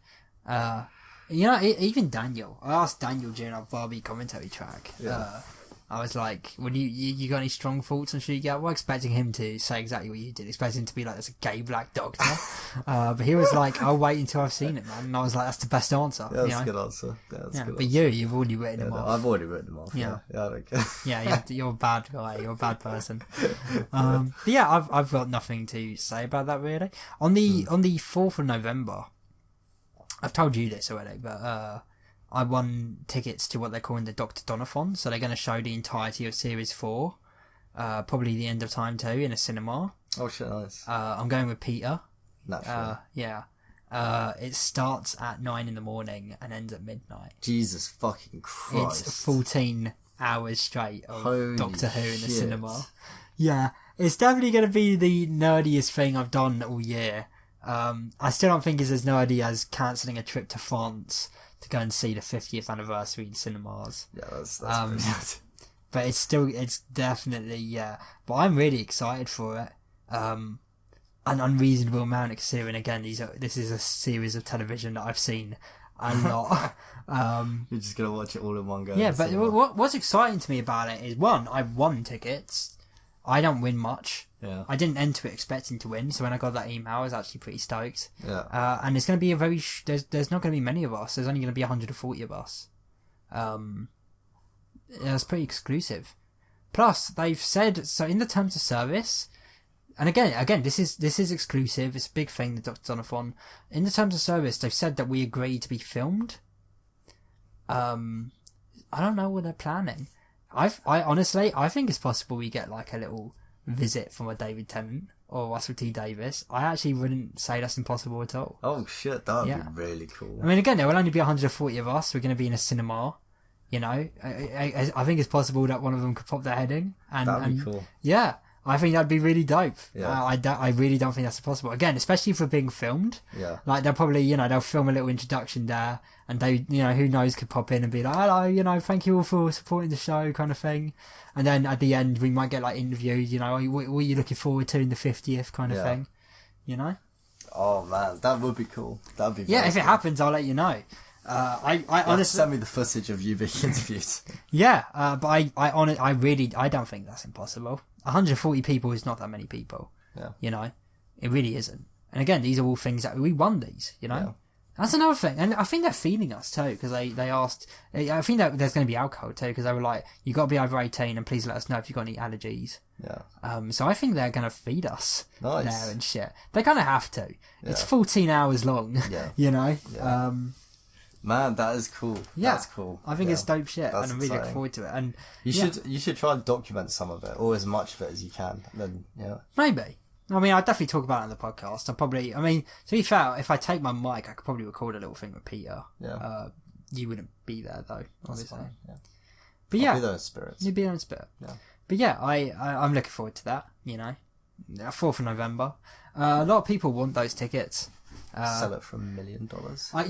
You know, even Daniel. I asked Daniel during our Barbie commentary track. Yeah. I was like, "When you got any strong thoughts on Shit Well, expecting him to say exactly what you did, expecting him to be like, "That's a gay black doctor." But he was like, "I'll wait until I've seen it, man." And I was like, "That's the best answer." Yeah, that's you a know? good answer. Yeah, that's a good But answer. you've already written him off. I've already written them off. Yeah. Yeah, I don't care. Yeah, you're a bad guy. You're a bad person. But yeah, I've got nothing to say about that really. On the 4th of November, I've told you this already, but I won tickets to what they're calling the Dr. Donathon. So they're going to show the entirety of Series 4, probably the end of time too, in a cinema. Oh shit, nice. I'm going with Peter. Naturally. Yeah. It starts at 9 in the morning and ends at midnight. Jesus fucking Christ. It's 14 hours straight of Holy Doctor Who in the shit. cinema. Yeah, it's definitely going to be the nerdiest thing I've done all year. I still don't think it's as nerdy as cancelling a trip to France to go and see the 50th anniversary in cinemas. Yeah, that's pretty good. But it's definitely, yeah. But I'm really excited for it. An unreasonable amount, considering, again, this is a series of television that I've seen a lot. You're just going to watch it all in one go. Yeah, but what's exciting to me about it is, one, I won tickets. I don't win much. Yeah. I didn't enter it expecting to win, so when I got that email, I was actually pretty stoked. Yeah. And it's going to be a very... there's not going to be many of us. There's only going to be 140 of us. It's pretty exclusive. Plus, they've said... So, in the terms of service... And again, this is exclusive. It's a big thing, the Dr. Donophon. In the terms of service, they've said that we agree to be filmed. I don't know what they're planning. I honestly think it's possible we get like a little visit from a David Tennant or Russell T Davies. I actually wouldn't say that's impossible at all. Oh shit, that would be really cool. I mean, again, there will only be 140 of us. We're going to be in a cinema. You know, I think it's possible that one of them could pop their head in. That'd be cool. Yeah. I think that'd be really dope. Yeah. I really don't think that's possible. Again, especially for being filmed. Yeah. Like, they'll probably, they'll film a little introduction there, and they, who knows, could pop in and be like, hello, thank you all for supporting the show, kind of thing. And then at the end, we might get, like, interviewed, what are you looking forward to in the 50th kind of thing, Oh, man, that would be cool. That'd be if cool. it happens, I'll let you know. I honestly... Send me the footage of you being interviewed. Yeah, but I don't think that's impossible. 140 people is not that many people. Yeah. It really isn't. And again, these are all things that we won these, Yeah. That's another thing. And I think they're feeding us too, because they asked, I think that there's going to be alcohol too, because they were like, you got to be over 18 and please let us know if you've got any allergies. Yeah. So I think they're going to feed us Nice. there and shit. They kind of have to. Yeah. It's 14 hours long, Yeah. Yeah. Man, that is cool. Yeah, that's cool. I think it's dope shit, That's and I'm really looking exciting. forward to it. And you should try and document some of it, or as much of it as you can. And then maybe. I mean, I'll definitely talk about it on the podcast. To be fair, if I take my mic, I could probably record a little thing with Peter. Yeah. You wouldn't be there though, That's obviously. fine. Yeah. But I'll be there in spirit. you'd be there in spirit. Yeah. But yeah, I'm looking forward to that. 4th of November. A lot of people want those tickets. Sell it for $1 million.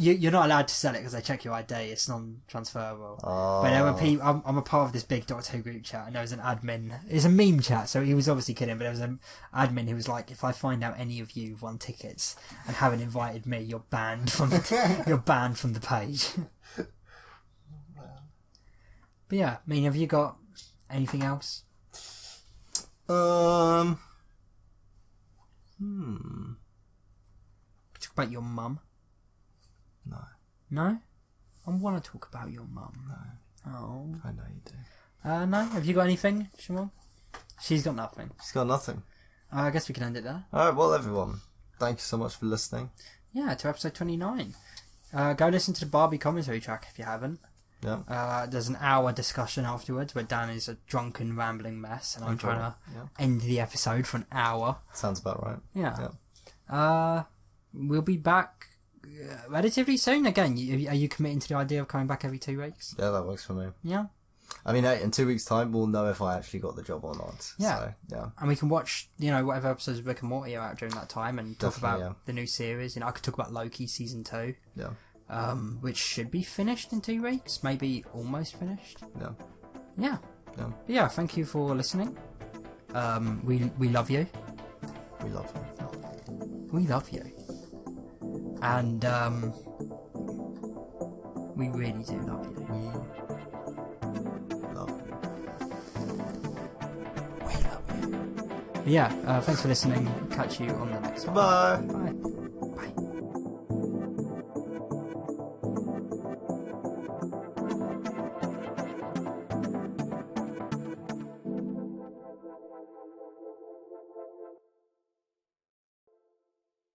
You're not allowed to sell it because they check your ID. It's non-transferable. Oh. But there were people. I'm a part of this big Doctor Who group chat, and there was an admin. It's a meme chat, so he was obviously kidding. But there was an admin who was like, "If I find out any of you won tickets and haven't invited me, you're banned from the page." But yeah, I mean, have you got anything else? Talk about your mum. No. No? I want to talk about your mum. No. Oh. I know you do. No? Have you got anything, Shimon? She's got nothing. She's got nothing. I guess we can end it there. Alright, well everyone, thank you so much for listening. Yeah, to episode 29. Go listen to the Barbie commentary track if you haven't. Yeah. There's an hour discussion afterwards where Dan is a drunken, rambling mess, and I'm trying to end the episode for an hour. Sounds about right. Yeah. We'll be back relatively soon. Again, are you committing to the idea of coming back every 2 weeks? Yeah, that works for me. Yeah. I mean, in 2 weeks' time, we'll know if I actually got the job or not. Yeah. So, yeah. And we can watch, whatever episodes of Rick and Morty are out during that time and talk Definitely, about the new series. I could talk about Loki season 2. Yeah. Which should be finished in 2 weeks. Maybe almost finished. Yeah. Yeah. Yeah. Yeah, thank you for listening. We love you. We love you. We love you. And we really do love you. Love you. We love you. Yeah, thanks for listening. Catch you on the next one. Bye. Bye.